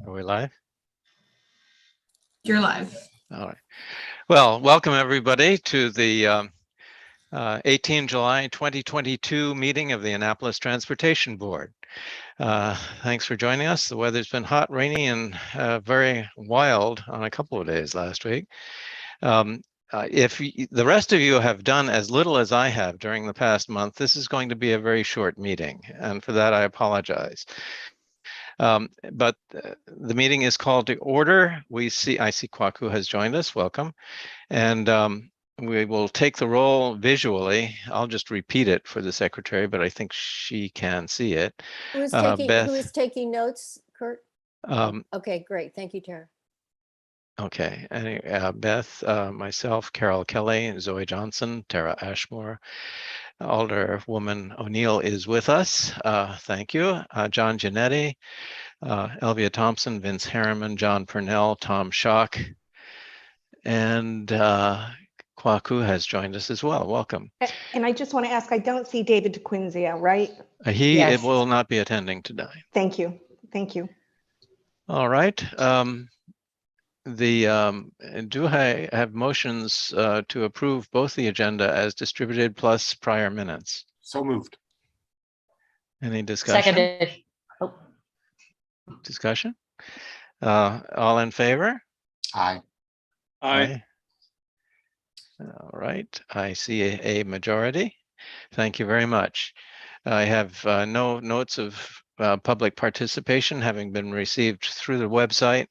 Are we live? You're live. All right. Well, welcome everybody to the 18 July 2022 meeting of the Annapolis Transportation Board. Thanks for joining us. The weather's been hot, rainy, and very wild on a couple of days last week. If the rest of you have done as little as I have during the past month, this is going to be a very short meeting, and for that I apologize. But the meeting is called to order. I see Kwaku has joined us. Welcome. And we will take the roll visually. I'll just repeat it for the secretary, but I think she can see it. Who is taking notes, Kurt? Okay, great. Thank you, Tara. Okay, and Beth, myself, Carol Kelly, Zoe Johnson, Tara Ashmore, Alderwoman O'Neill is with us. Thank you. John Giannetti, Elvia Thompson, Vince Harriman, John Purnell, Tom Schock, and Kwaku has joined us as well. Welcome. And I just want to ask, I don't see David DeQuinzia, right? It will not be attending today. Thank you. Thank you. All right. Do I have motions to approve both the agenda as distributed plus prior minutes? So moved. Any discussion? Seconded. Oh. Discussion? All in favor? Aye. Aye. All right. I see a majority. Thank you very much. I have no notes of public participation having been received through the website.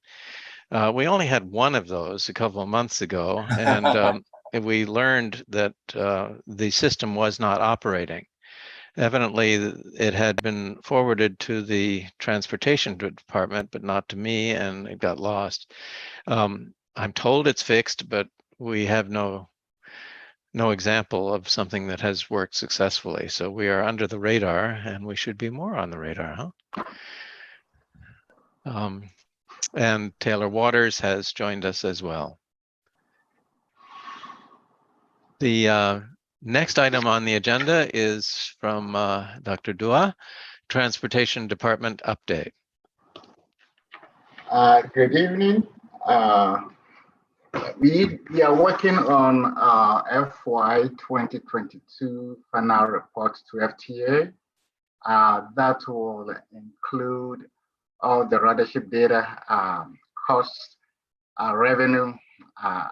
We only had one of those a couple of months ago, and we learned that the system was not operating. Evidently, it had been forwarded to the transportation department, but not to me, and it got lost. I'm told it's fixed, but we have no example of something that has worked successfully. So we are under the radar, and we should be more on the radar, huh? And Taylor Waters has joined us as well. The next item on the agenda is from Dr. Dua, Transportation Department update. Good evening. We are working on FY 2022 final report to FTA. That will include all the ridership data, costs, revenue,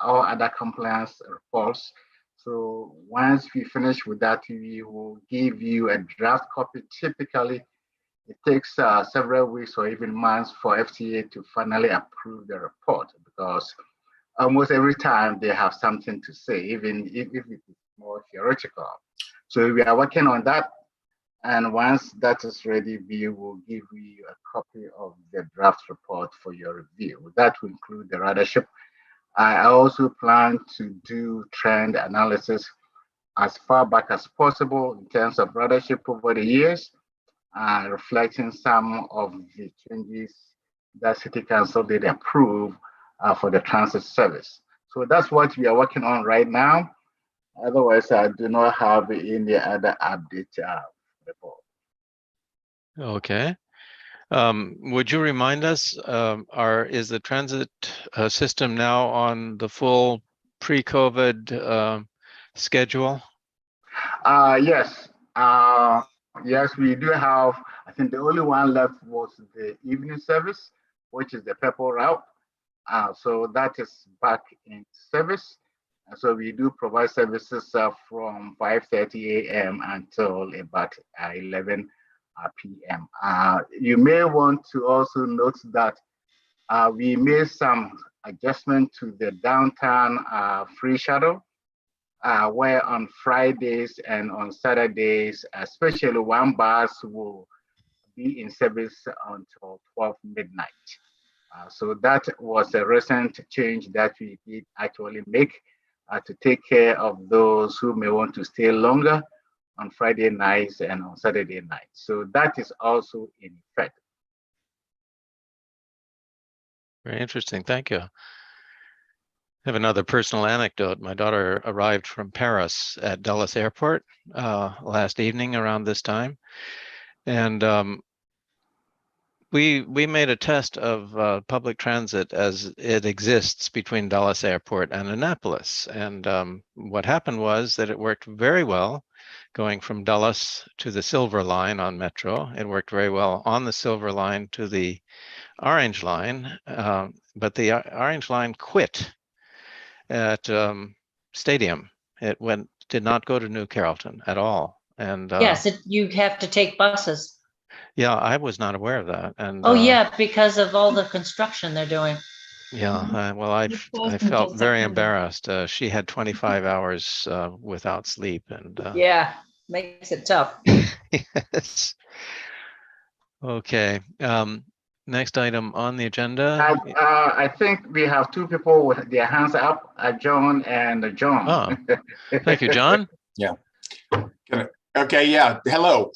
all other compliance reports. So once we finish with that, we will give you a draft copy. Typically, it takes several weeks or even months for FTA to finally approve the report, because almost every time they have something to say, even if it is more theoretical. So we are working on that. And once that is ready, we will give you a copy of the draft report for your review. That will include the ridership. I also plan to do trend analysis as far back as possible in terms of ridership over the years, reflecting some of the changes that City Council did approve for the transit service. So that's what we are working on right now. Otherwise, I do not have any other update report. Okay. Would you remind us, is the transit system now on the full pre-COVID schedule? Yes. Yes, we do have. I think the only one left was the evening service, which is the purple route. So that is back in service. So we do provide services from 5:30 a.m. until about 11 p.m. You may want to also note that we made some adjustment to the downtown free shuttle, where on Fridays and on Saturdays, especially one bus will be in service until 12 midnight. So that was a recent change that we did actually make to take care of those who may want to stay longer on Friday nights and on Saturday nights. So that is also in effect. Very interesting. Thank you. I have another personal anecdote. My daughter arrived from Paris at Dulles Airport last evening around this time. And We made a test of public transit as it exists between Dulles Airport and Annapolis. And what happened was that it worked very well going from Dulles to the Silver Line on Metro. It worked very well on the Silver Line to the Orange Line, but the Orange Line quit at Stadium. It did not go to New Carrollton at all. And Yes, you have to take buses. yeah, I was not aware of that. And Oh, yeah, because of all the construction they're doing. yeah, well, I felt very embarrassed. She had 25 hours without sleep, and Yeah, makes it tough. yes. Okay. Next item on the agenda. I think we have two people with their hands up, John and John. Oh, thank you, John. Yeah. Okay. Yeah. Hello.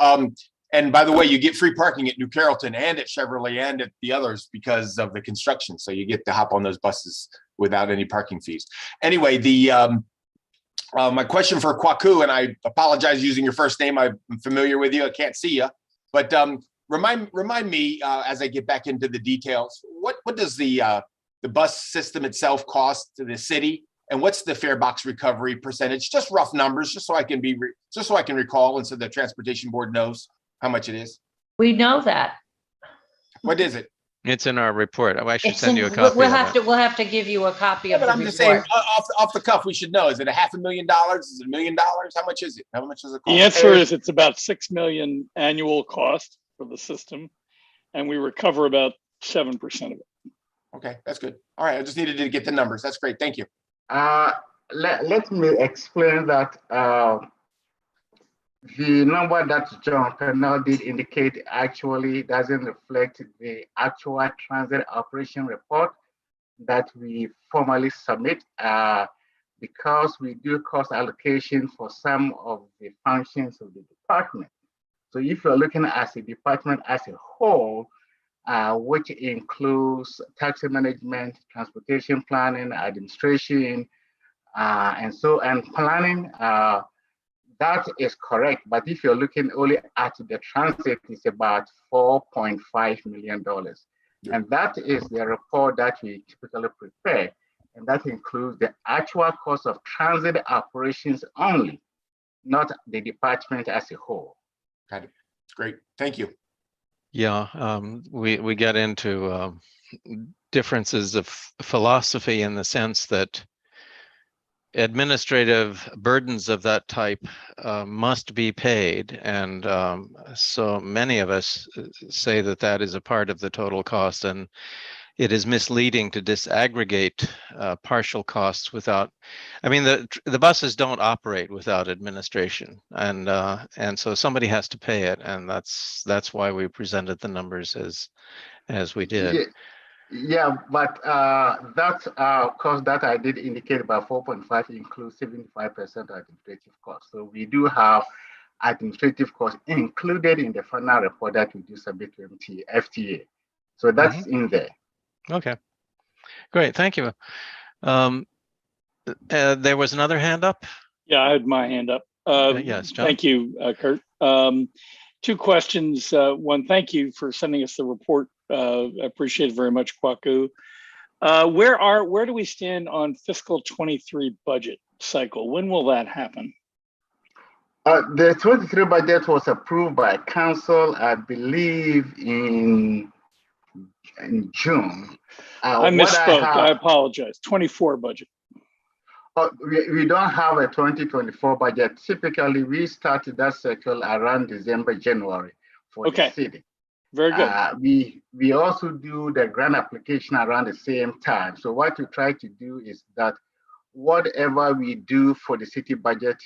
And by the way, you get free parking at New Carrollton and at Chevrolet and at the others because of the construction. So you get to hop on those buses without any parking fees. Anyway, my question for Kwaku, and I apologize using your first name. I'm familiar with you. I can't see you, but remind me as I get back into the details. What does the bus system itself cost to the city? And what's the fare box recovery percentage? Just rough numbers, just so I can recall, and so the transportation board knows how much it is. We know that. What is it? It's in our report. I should send you a copy. We'll have to give you a copy of But the I'm just saying, report. off the cuff, we should know. Is it $500,000? Is it $1 million? How much is it? How much does it cost? The answer is it's about $6 million annual cost for the system, and we recover about 7% of it. Okay, that's good. All right, I just needed to get the numbers. That's great. Thank you. Let me explain that the number that John Pennell did indicate actually doesn't reflect the actual transit operation report that we formally submit because we do cost allocation for some of the functions of the department. So if you're looking at a department as a whole, which includes taxi management, transportation planning, administration, and planning, that is correct. But if you're looking only at the transit, it's about $4.5 million. And that is the report that we typically prepare. And that includes the actual cost of transit operations only, not the department as a whole. Got it. Great. Thank you. Yeah, we get into differences of philosophy in the sense that administrative burdens of that type must be paid, and so many of us say that that is a part of the total cost, and it is misleading to disaggregate partial costs without. I mean, the buses don't operate without administration, and so somebody has to pay it, and that's why we presented the numbers as we did. Yeah, but that cost that I did indicate about 4.5 includes 75% administrative costs. So we do have administrative costs included in the final report that we do submit to FTA. So that's in there. Okay, great, thank you. There was another hand up. Yeah, I had my hand up. Yes, John. Thank you, Kurt. Two questions. One, thank you for sending us the report. I appreciate it very much, Kwaku. Where do we stand on fiscal 23 budget cycle? When will that happen? The 23 budget was approved by council, I believe, in June. I misspoke. I apologize. 24 budget. We don't have a 2024 budget. Typically, we start that cycle around December, January for the city. Very good. We also do the grant application around the same time. So what we try to do is that whatever we do for the city budget,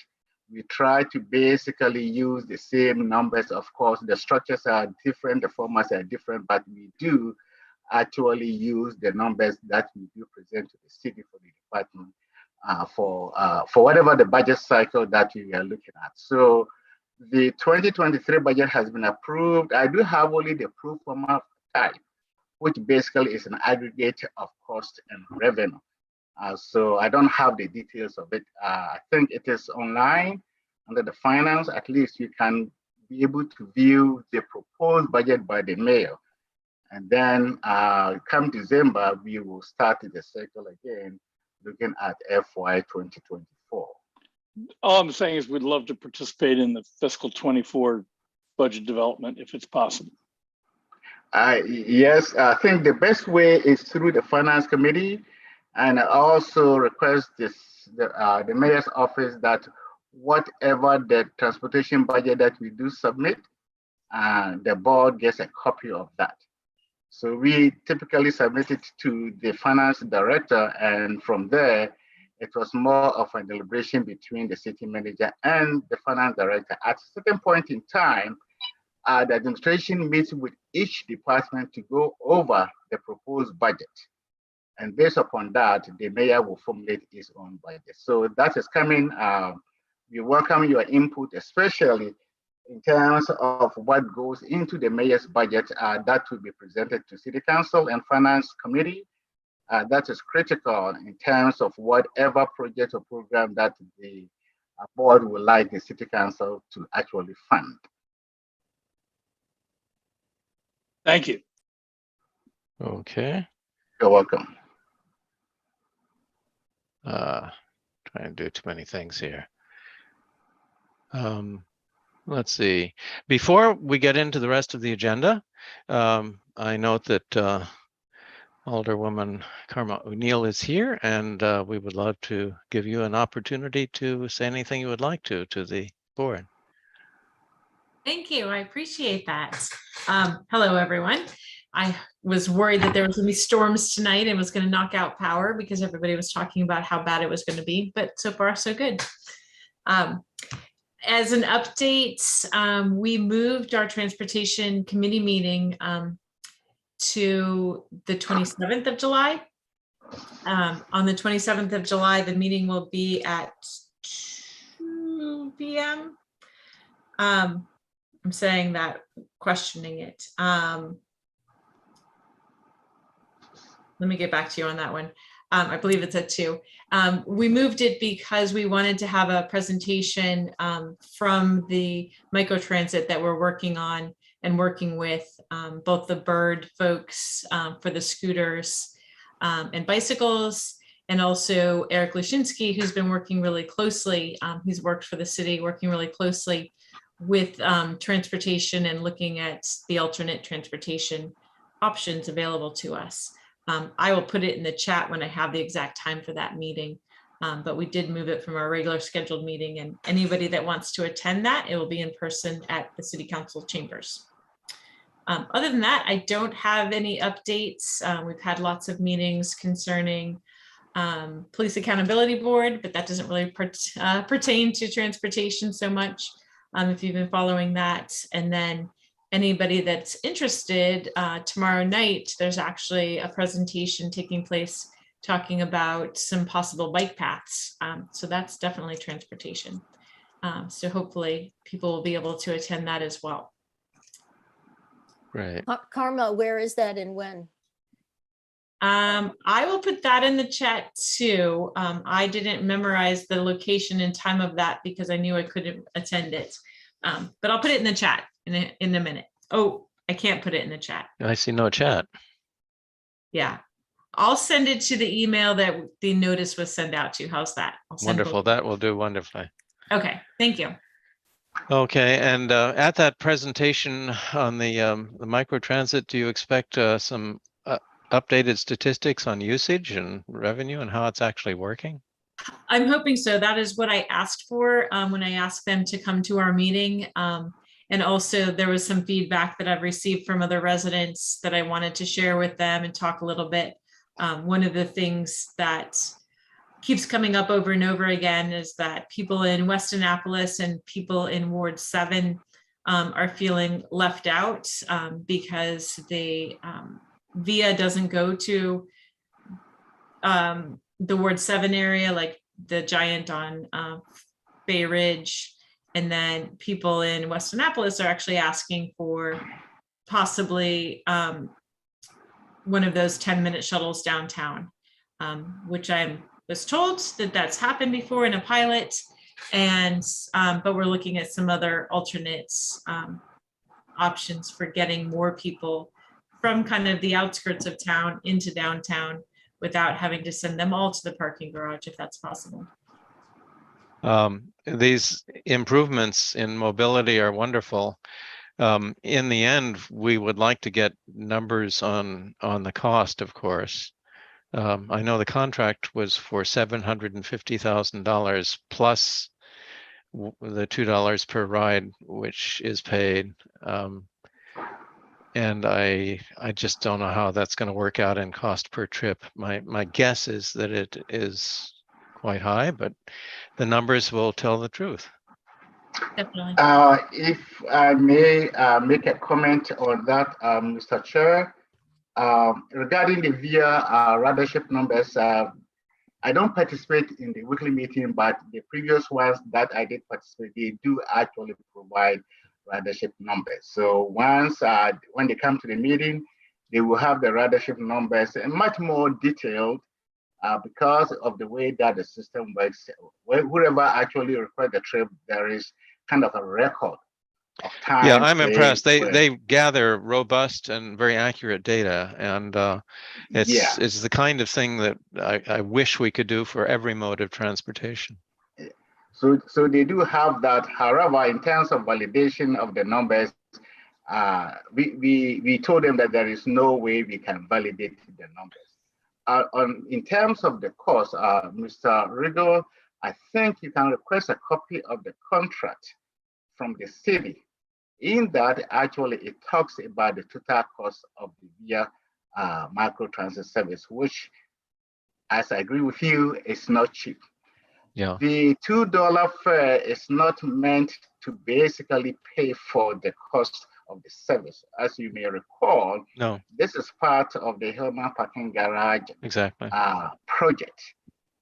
we try to basically use the same numbers. Of course, the structures are different, the formats are different, but we do actually use the numbers that we do present to the city for the department for whatever the budget cycle that we are looking at. So the 2023 budget has been approved. I do have only the pro forma type, which basically is an aggregate of cost and revenue. So I don't have the details of it. I think it is online under the finance. At least you can be able to view the proposed budget by the mayor. And then come December, we will start the cycle again, looking at FY 2024. All I'm saying is we'd love to participate in the fiscal 24 budget development if it's possible. Yes, I think the best way is through the Finance Committee, and I also request the Mayor's office that whatever the transportation budget that we do submit, the board gets a copy of that. So we typically submit it to the Finance Director, and from there, it was more of a deliberation between the City Manager and the Finance Director. At a certain point in time, the administration meets with each department to go over the proposed budget. And based upon that, the mayor will formulate his own budget. So that is coming. We welcome your input, especially in terms of what goes into the mayor's budget that will be presented to City Council and Finance Committee. That is critical in terms of whatever project or program that the board would like the City Council to actually fund. Thank you. Okay. You're welcome. Trying to do too many things here. Let's see. Before we get into the rest of the agenda, I note that Alderwoman Karma O'Neill is here, and we would love to give you an opportunity to say anything you would like to the board. Thank you. I appreciate that. Hello, everyone. I was worried that there was going to be storms tonight and was going to knock out power because everybody was talking about how bad it was going to be, but so far so good. As an update, we moved our transportation committee meeting to the 27th of July. On the 27th of July, the meeting will be at 2 p.m. I'm saying that, questioning it. Let me get back to you on that one. I believe it's at 2. We moved it because we wanted to have a presentation from the microtransit that we're working on and working with both the Bird folks for the scooters and bicycles, and also Eric Lushinsky, who's been working really closely. He's worked for the city, working really closely with transportation and looking at the alternate transportation options available to us. I will put it in the chat when I have the exact time for that meeting, but we did move it from our regular scheduled meeting, and anybody that wants to attend that, it will be in person at the City Council chambers. Other than that, I don't have any updates. We've had lots of meetings concerning Police Accountability Board, but that doesn't really pertain to transportation so much, if you've been following that. And then anybody that's interested, tomorrow night, there's actually a presentation taking place talking about some possible bike paths. So that's definitely transportation. So hopefully people will be able to attend that as well. Right. Karma, where is that and when? I will put that in the chat too. I didn't memorize the location and time of that because I knew I couldn't attend it. But I'll put it in the chat in a minute. Oh, I can't put it in the chat. I see no chat. Yeah, I'll send it to the email that the notice was sent out to. How's that? Wonderful. That will do wonderfully. Okay, thank you. Okay, and at that presentation on the microtransit, do you expect some updated statistics on usage and revenue and how it's actually working? I'm hoping so. That is what I asked for when I asked them to come to our meeting. And also there was some feedback that I've received from other residents that I wanted to share with them and talk a little bit. One of the things that keeps coming up over and over again is that people in West Annapolis and people in Ward 7 are feeling left out because the VIA doesn't go to the Ward 7 area, like the Giant on Bay Ridge. And then people in West Annapolis are actually asking for possibly one of those 10-minute shuttles downtown, which I was told that that's happened before in a pilot. And but we're looking at some other alternates options for getting more people from kind of the outskirts of town into downtown without having to send them all to the parking garage, if that's possible. These improvements in mobility are wonderful. In the end, we would like to get numbers on the cost, of course. I know the contract was for $750,000 plus the $2 per ride, which is paid. And I just don't know how that's going to work out in cost per trip. My guess is that it is quite high, but the numbers will tell the truth. Definitely. If I may make a comment on that, Mr. Chair, regarding the VIA ridership numbers, I don't participate in the weekly meeting, but the previous ones that I did participate, they do actually provide ridership numbers. So once when they come to the meeting, they will have the ridership numbers and much more detailed because of the way that the system works. Whoever actually requests the trip, there is kind of a record of time. Yeah, I'm impressed. They gather robust and very accurate data, and it's the kind of thing that I wish we could do for every mode of transportation. So they do have that. However, in terms of validation of the numbers, we told them that there is no way we can validate the numbers. In terms of the cost, Mr. Riddle, I think you can request a copy of the contract from the city. In that, actually, it talks about the total cost of the VIA microtransit service, which, as I agree with you, is not cheap. Yeah. The $2 fare is not meant to basically pay for the cost of the service. As you may recall, no, this is part of the Hillman Parking Garage project.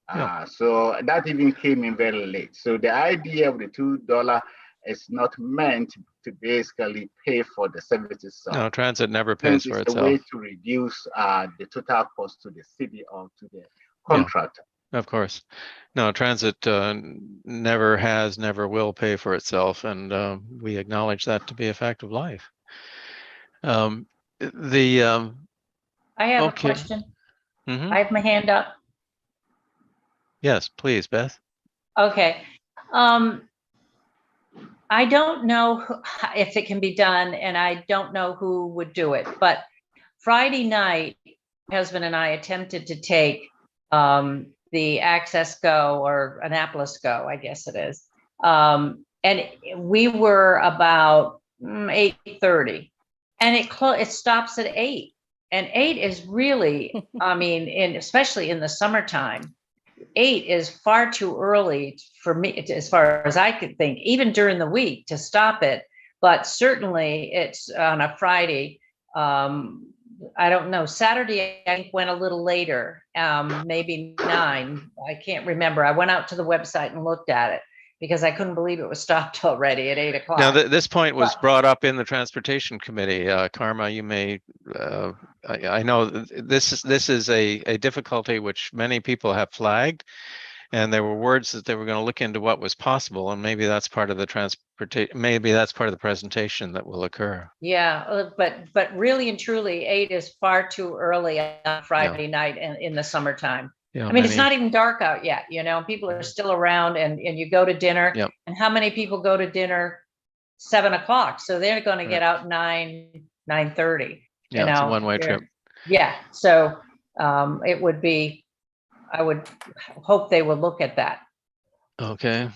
Yeah. So that even came in very late. So the idea of the $2 is not meant to basically pay for the service itself. No, transit never pays for itself. It's a way to reduce the total cost to the city or to the contractor. Yeah, of course. No, transit never has, never will pay for itself, and we acknowledge that to be a fact of life. I have a question. Mm-hmm. I have my hand up. Yes, please, Beth. Okay. I don't know if it can be done, and I don't know who would do it, but Friday night, my husband and I attempted to take the Access Go or Annapolis Go, I guess it is. And we were about 8:30, and it stops at 8. And 8 is really, I mean, especially in the summertime, 8 is far too early for me, as far as I could think, even during the week to stop it. But certainly it's on a Friday. I don't know. Saturday, I think, went a little later, maybe 9. I can't remember. I went out to the website and looked at it because I couldn't believe it was stopped already at 8 o'clock. Now, this point was brought up in the Transportation Committee. Karma, you may, I know this is a difficulty which many people have flagged, and there were words that they were going to look into what was possible, and maybe that's part of the presentation that will occur. Yeah, but really and truly, 8 is far too early on Friday night and in the summertime. Yeah, I mean, it's not even dark out yet, people are still around, and you go to dinner. Yep. And how many people go to dinner 7 o'clock? So they're going to get out 9:30. Yeah, it's a one-way trip. Yeah. So it would be, I would hope they would look at that. Okay.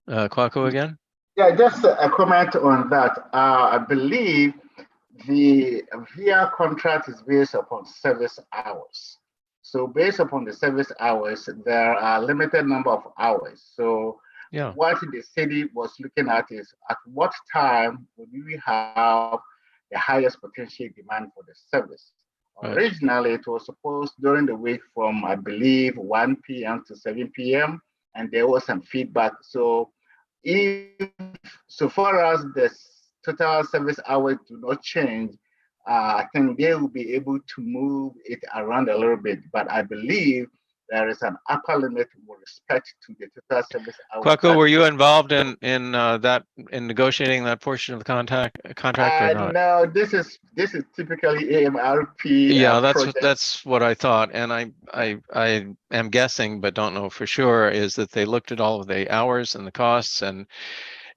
Kwaku again? Yeah, just a comment on that. I believe the VIA contract is based upon service hours. So based upon the service hours, there are a limited number of hours. So what the city was looking at is at what time would we have the highest potential demand for the service. Right. Originally, it was supposed during the week from, I believe, 1 p.m. to 7 p.m. And there was some feedback. So so far as the total service hours do not change, I think they will be able to move it around a little bit. But I believe there is an upper limit with respect to the total service hours. Kwaku, were you involved in negotiating that portion of the contract or not? No, this is typically AMRP. Yeah, project. that's what I thought, and I am guessing, but don't know for sure, is that they looked at all of the hours and the costs and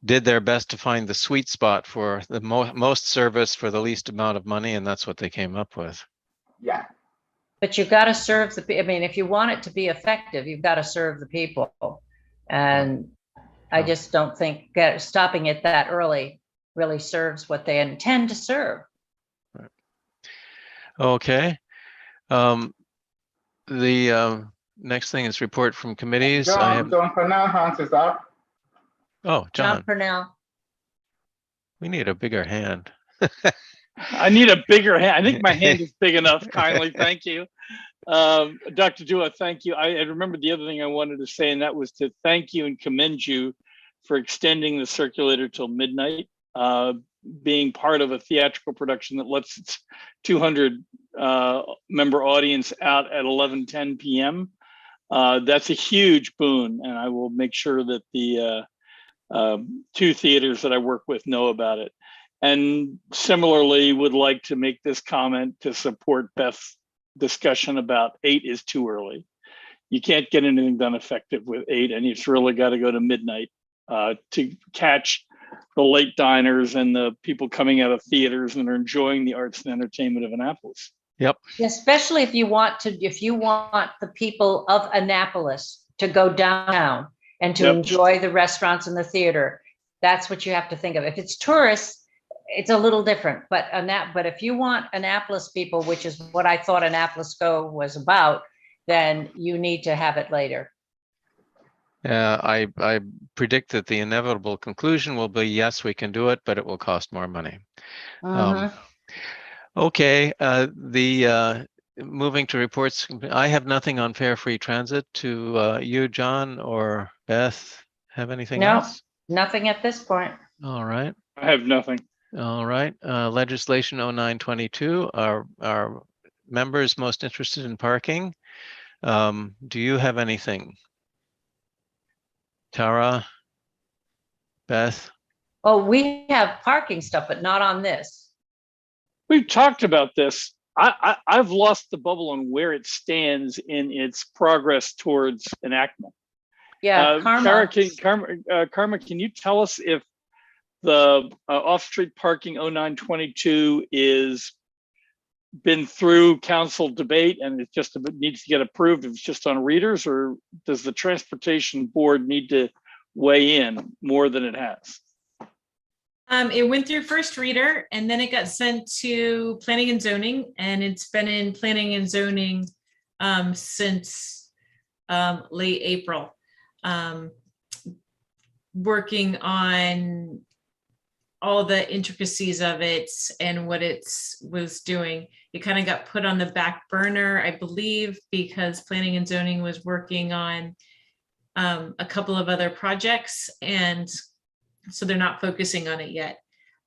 did their best to find the sweet spot for the most service for the least amount of money, and that's what they came up with. Yeah. But you've got to serve I mean, if you want it to be effective, you've got to serve the people. And I just don't think stopping it that early really serves what they intend to serve. Right. Okay. The next thing is report from committees. John Purnell hands is up. Oh, John Purnell. We need a bigger hand. I need a bigger hand. I think my hand is big enough. Kindly, thank you. Dr. Dua, thank you. I remember the other thing I wanted to say, and that was to thank you and commend you for extending the circulator till midnight, being part of a theatrical production that lets its 200 member audience out at 11:10 p.m. That's a huge boon, and I will make sure that the 2 theaters that I work with know about it. And similarly, would like to make this comment to support Beth's discussion about 8 is too early. You can't get anything done effective with 8, and it's really got to go to midnight to catch the late diners and the people coming out of theaters and are enjoying the arts and entertainment of Annapolis. Yep. Especially if you want the people of Annapolis to go downtown and to enjoy the restaurants and the theater. That's what you have to think of. If it's tourists, it's a little different, but if you want Annapolis people, which is what I thought Annapolis Go was about, then you need to have it later. I predict that the inevitable conclusion will be, yes, we can do it, but it will cost more money. Okay, moving to reports. I have nothing on fare free transit. To you, John or Beth, have anything else? Nothing at this point. All right. I have nothing. All right. Legislation 0922, our members most interested in parking. Do you have anything? Tara, Beth? Oh, we have parking stuff, but not on this. We've talked about this. I've lost the bubble on where it stands in its progress towards enactment. Yeah, Karma. Karma, can you tell us if the off-street parking 0922 is been through council debate and it just needs to get approved if it's just on readers, or does the transportation board need to weigh in more than it has? It went through first reader and then it got sent to planning and zoning, and it's been in planning and zoning since late April, working on all the intricacies of it and what it was doing. It kind of got put on the back burner, I believe, because planning and zoning was working on a couple of other projects, and so they're not focusing on it yet.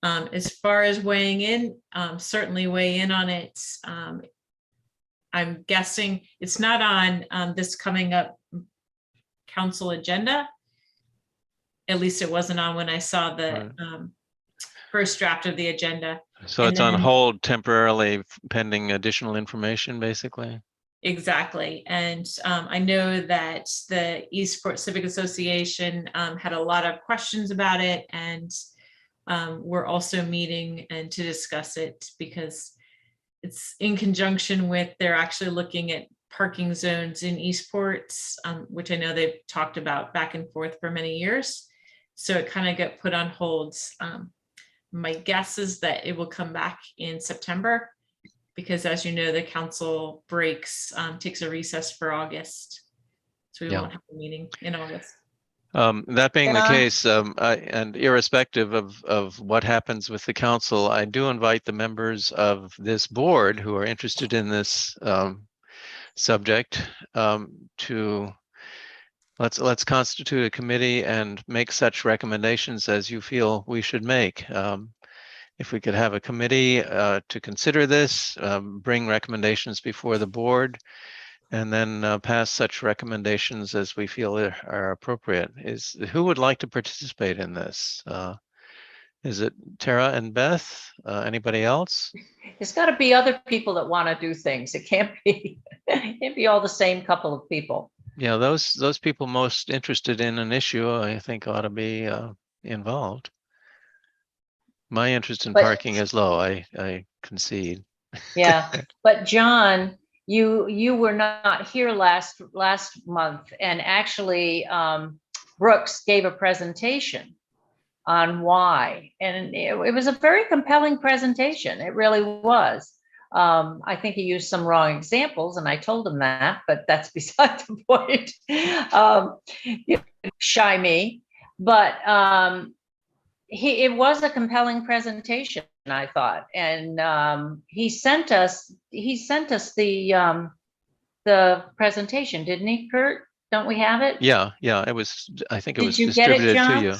As far as weighing in, certainly weigh in on it. I'm guessing it's not on this coming up council agenda. At least it wasn't on when I saw the first draft of the agenda. So it's on hold temporarily pending additional information, basically? Exactly. And I know that the Eastport Civic Association had a lot of questions about it, and we're also meeting and to discuss it because it's in conjunction with, they're actually looking at parking zones in Eastport, which I know they've talked about back and forth for many years. So it kind of got put on hold. My guess is that it will come back in September, because as you know, the council breaks, takes a recess for August. So we won't have a meeting in August. That being the case, and irrespective of what happens with the council, I do invite the members of this board who are interested in this subject to let's constitute a committee and make such recommendations as you feel we should make. If we could have a committee to consider this, bring recommendations before the board, and then pass such recommendations as we feel are appropriate. Who would like to participate in this? Is it Tara and Beth? Anybody else? There's got to be other people that want to do things. It can't be all the same couple of people. Yeah, those people most interested in an issue, I think, ought to be involved. My interest in parking is low. I concede. Yeah, but John, you were not here last month, and actually Brooks gave a presentation on why, and it was a very compelling presentation. It really was. I think he used some wrong examples, and I told him that, but that's beside the point. Shy me, but it was a compelling presentation, I thought, and he sent us the presentation, didn't he, Kurt? Don't we have it? Yeah, it was. I think it was Did you get it, distributed to John? you.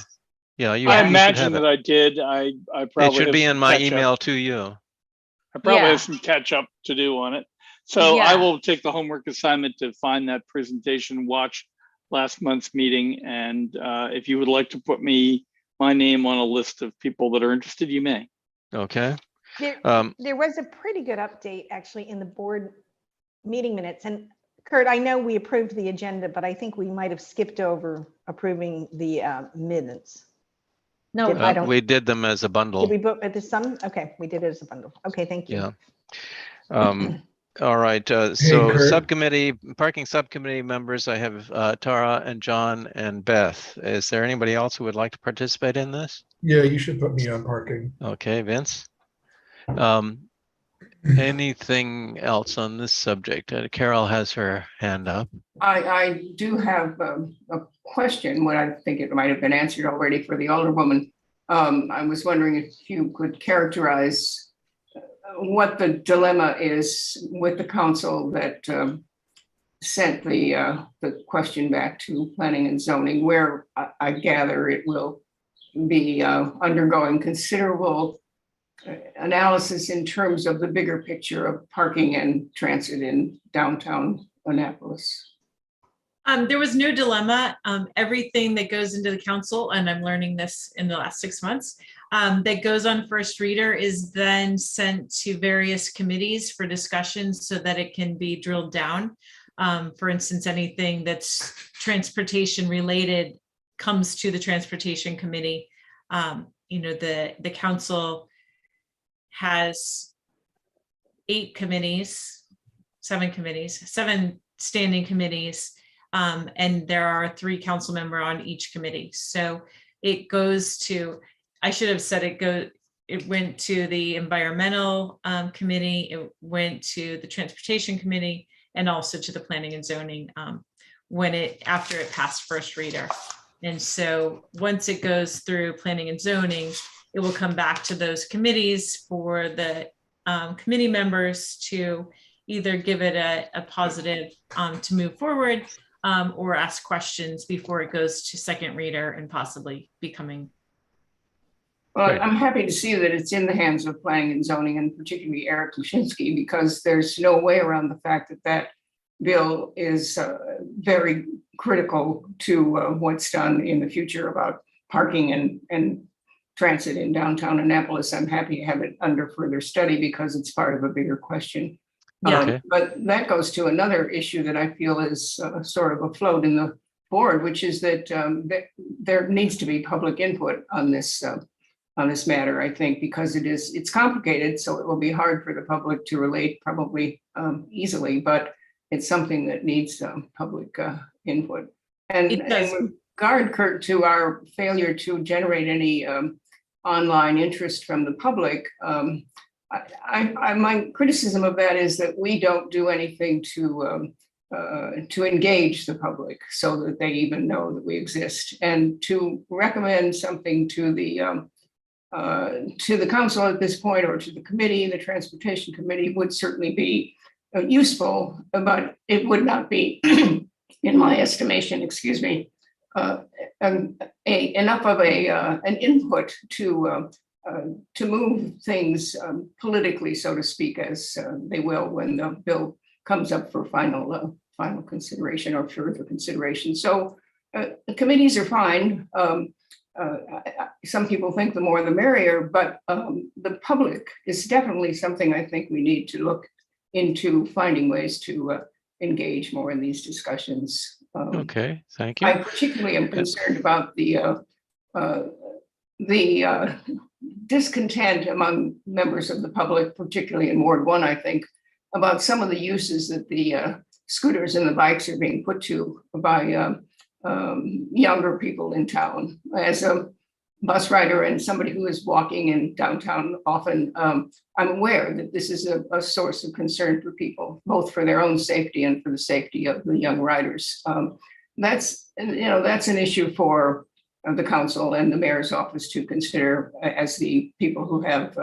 Yeah, I you imagine should have that I did. I probably it should be in my catch email up. to you. I probably Yeah. have some catch up to do on it. So Yeah. I will take the homework assignment to find that presentation, watch last month's meeting. And if you would like to put my name on a list of people that are interested, you may. Okay. There was a pretty good update actually in the board meeting minutes. And Kurt, I know we approved the agenda, but I think we might have skipped over approving the minutes. No, I don't. We did them as a bundle. Did we vote at the sum? Okay, we did it as a bundle. Okay, thank you. Yeah. All right. So parking subcommittee members, I have Tara and John and Beth. Is there anybody else who would like to participate in this? Yeah, you should put me on parking. Okay, Vince. Anything else on this subject? Carol has her hand up. I do have a question. What I think it might have been answered already for the Alderwoman. I was wondering if you could characterize what the dilemma is with the council that sent the question back to planning and zoning, where I gather it will be undergoing considerable analysis in terms of the bigger picture of parking and transit in downtown Annapolis. There was no dilemma. Everything that goes into the council, and I'm learning this in the last 6 months, that goes on first reader is then sent to various committees for discussion so that it can be drilled down. For instance, anything that's transportation related comes to the transportation committee. The council has 7 standing committees. And there are 3 council members on each committee. So it goes to, I should have said it went to the environmental committee, it went to the transportation committee, and also to the planning and zoning after it passed first reader. And so once it goes through planning and zoning, it will come back to those committees for the committee members to either give it a positive to move forward, or ask questions before it goes to second reader and possibly becoming. Well, I'm happy to see that it's in the hands of planning and zoning, and particularly Eric Lushinsky, because there's no way around the fact that bill is very critical to what's done in the future about parking and transit in downtown Annapolis. I'm happy to have it under further study because it's part of a bigger question. Yeah. Okay. But that goes to another issue that I feel is sort of afloat in the board, which is that there needs to be public input on this matter, I think, because it's complicated, so it will be hard for the public to relate probably easily, but it's something that needs public input. And in regard, Kurt, to our failure to generate any online interest from the public, my criticism of that is that we don't do anything to engage the public so that they even know that we exist, and to recommend something to the council at this point, or to the committee, the transportation committee, would certainly be useful, but it would not be, in my estimation, enough of an input to move things politically, so to speak, as they will when the bill comes up for final final consideration or further consideration. So the committees are fine. Some people think the more the merrier, but the public is definitely something I think we need to look into, finding ways to engage more in these discussions. Okay, thank you. I particularly am concerned about the discontent among members of the public, particularly in Ward 1, I think, about some of the uses that the scooters and the bikes are being put to by younger people in town. As a bus rider and somebody who is walking in downtown often, I'm aware that this is a source of concern for people, both for their own safety and for the safety of the young riders. That's an issue for the council and the mayor's office to consider as the people who have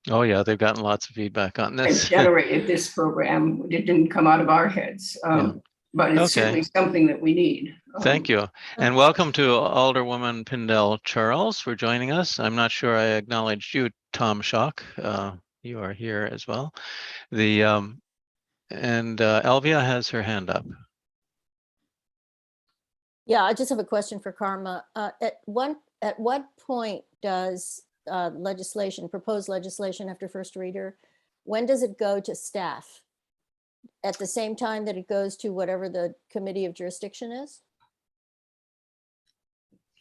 Oh yeah, they've gotten lots of feedback on this. generated this program. It didn't come out of our heads, but it's certainly something that we need. Thank you. And welcome to Alderwoman Pindell Charles for joining us. I'm not sure I acknowledged you, Tom Schock. You are here as well. And Elvia has her hand up. Yeah, I just have a question for Karma. At what point does proposed legislation after first reader, when does it go to staff? At the same time that it goes to whatever the committee of jurisdiction is?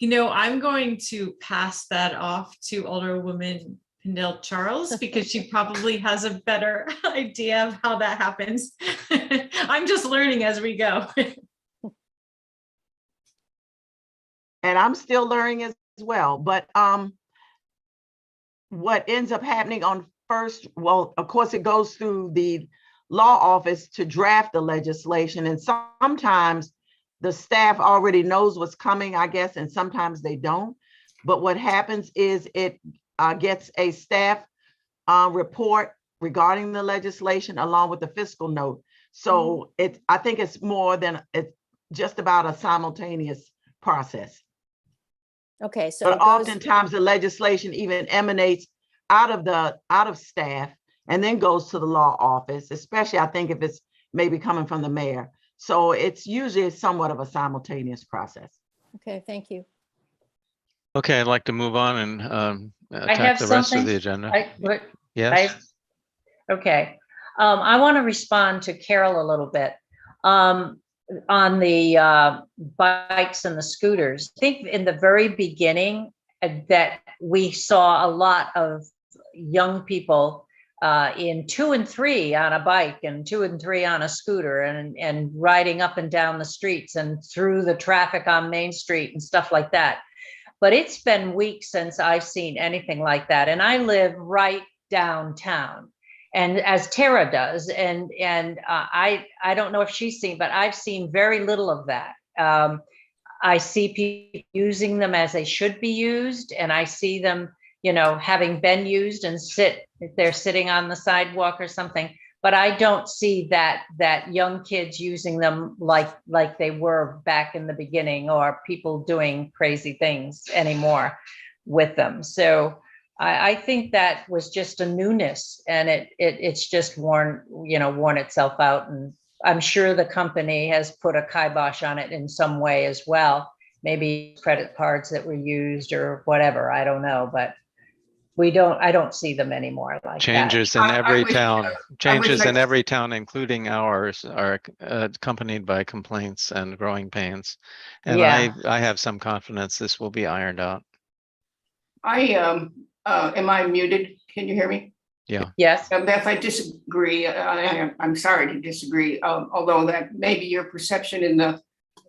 I'm going to pass that off to Alderwoman Pindell Charles because she probably has a better idea of how that happens. I'm just learning as we go. And I'm still learning as well. But what ends up happening on first, well, of course, it goes through the law office to draft the legislation. And sometimes the staff already knows what's coming, I guess, and sometimes they don't. But what happens is it gets a staff report regarding the legislation along with the fiscal note. So I think it's just about a simultaneous process. Okay, so but oftentimes the legislation even emanates out of staff and then goes to the law office, especially I think if it's maybe coming from the mayor. So it's usually somewhat of a simultaneous process. Okay, thank you. Okay, I'd like to move on and attack the rest of the agenda. Yes. Okay. I want to respond to Carol a little bit. On the bikes and the scooters, I think in the very beginning that we saw a lot of young people in 2 and 3 on a bike and 2 and 3 on a scooter and riding up and down the streets and through the traffic on Main Street and stuff like that. But it's been weeks since I've seen anything like that. And I live right downtown. And as Tara does, and I don't know if she's seen, but I've seen very little of that. I see people using them as they should be used, and I see them, having been used and if they're sitting on the sidewalk or something. But I don't see that young kids using them like they were back in the beginning, or people doing crazy things anymore with them. So I think that was just a newness, and it's just worn itself out. And I'm sure the company has put a kibosh on it in some way as well. Maybe credit cards that were used or whatever. I don't know, but I don't see them anymore like Changes that. in every town. Changes in every town, including ours, are accompanied by complaints and growing pains. And I have some confidence this will be ironed out. Am I muted? Can you hear me? Yeah. Yes. Beth, I disagree. I'm sorry to disagree. Although that may be your perception in the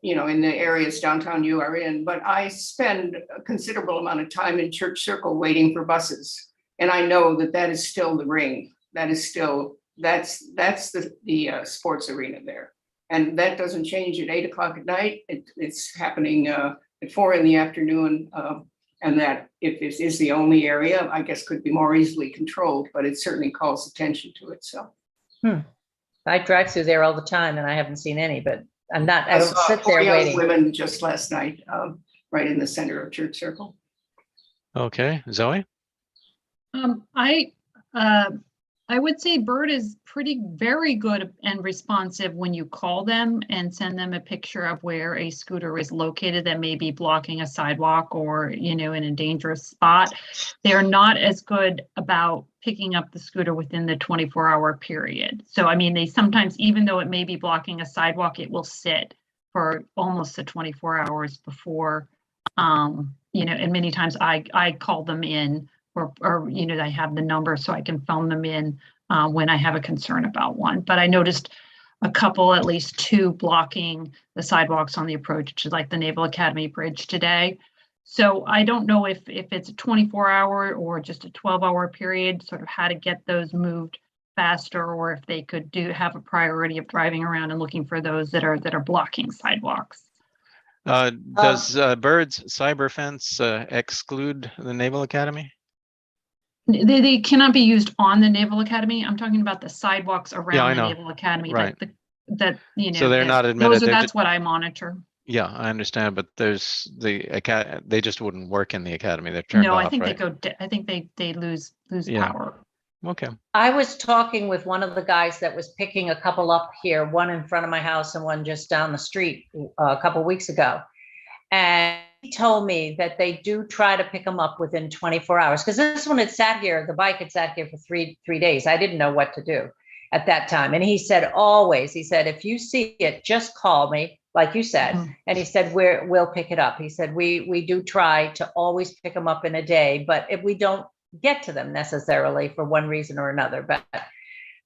areas downtown you are in, but I spend a considerable amount of time in Church Circle waiting for buses, and I know that is still the ring. That is still that's the sports arena there, and that doesn't change at 8 o'clock at night. It's happening at 4 in the afternoon. And that if this is the only area, I guess could be more easily controlled, but it certainly calls attention to it. So I drive through there all the time and I haven't seen any, but I don't sit there waiting. Women just last night, right in the center of Church Circle. Okay, Zoe? I I would say Bird is very good and responsive when you call them and send them a picture of where a scooter is located that may be blocking a sidewalk or, you know, in a dangerous spot. They're not as good about picking up the scooter within the 24-hour period. So, I mean, they sometimes, even though it may be blocking a sidewalk, it will sit for almost the 24 hours before, you know, and many times I call them in or, you know, I have the number so I can phone them in when I have a concern about one. But I noticed a couple, at least two, blocking the sidewalks on the approach to like the Naval Academy Bridge today. So I don't know if it's a 24-hour or just a 12-hour period, sort of how to get those moved faster, or if they could have a priority of driving around and looking for those that are blocking sidewalks. Does Bird's cyber fence exclude the Naval Academy? They cannot be used on the Naval Academy. I'm talking about the sidewalks around the know. Naval Academy, Right. like that, you know. So they're not admitted. That's what I monitor. Yeah, I understand, but there's they just wouldn't work in the academy. They're turned No, off, I think right? I think they lose Yeah. power. Okay. I was talking with one of the guys that was picking a couple up here, one in front of my house and one just down the street a couple weeks ago. And he told me that they do try to pick them up within 24 hours. Because this one had sat here, the bike had sat here for three days. I didn't know what to do at that time. And he said, always, he said, if you see it, just call me, like you said. Mhm. And he said, we'll pick it up. He said, we do try to always pick them up in a day, but if we don't get to them necessarily for one reason or another. But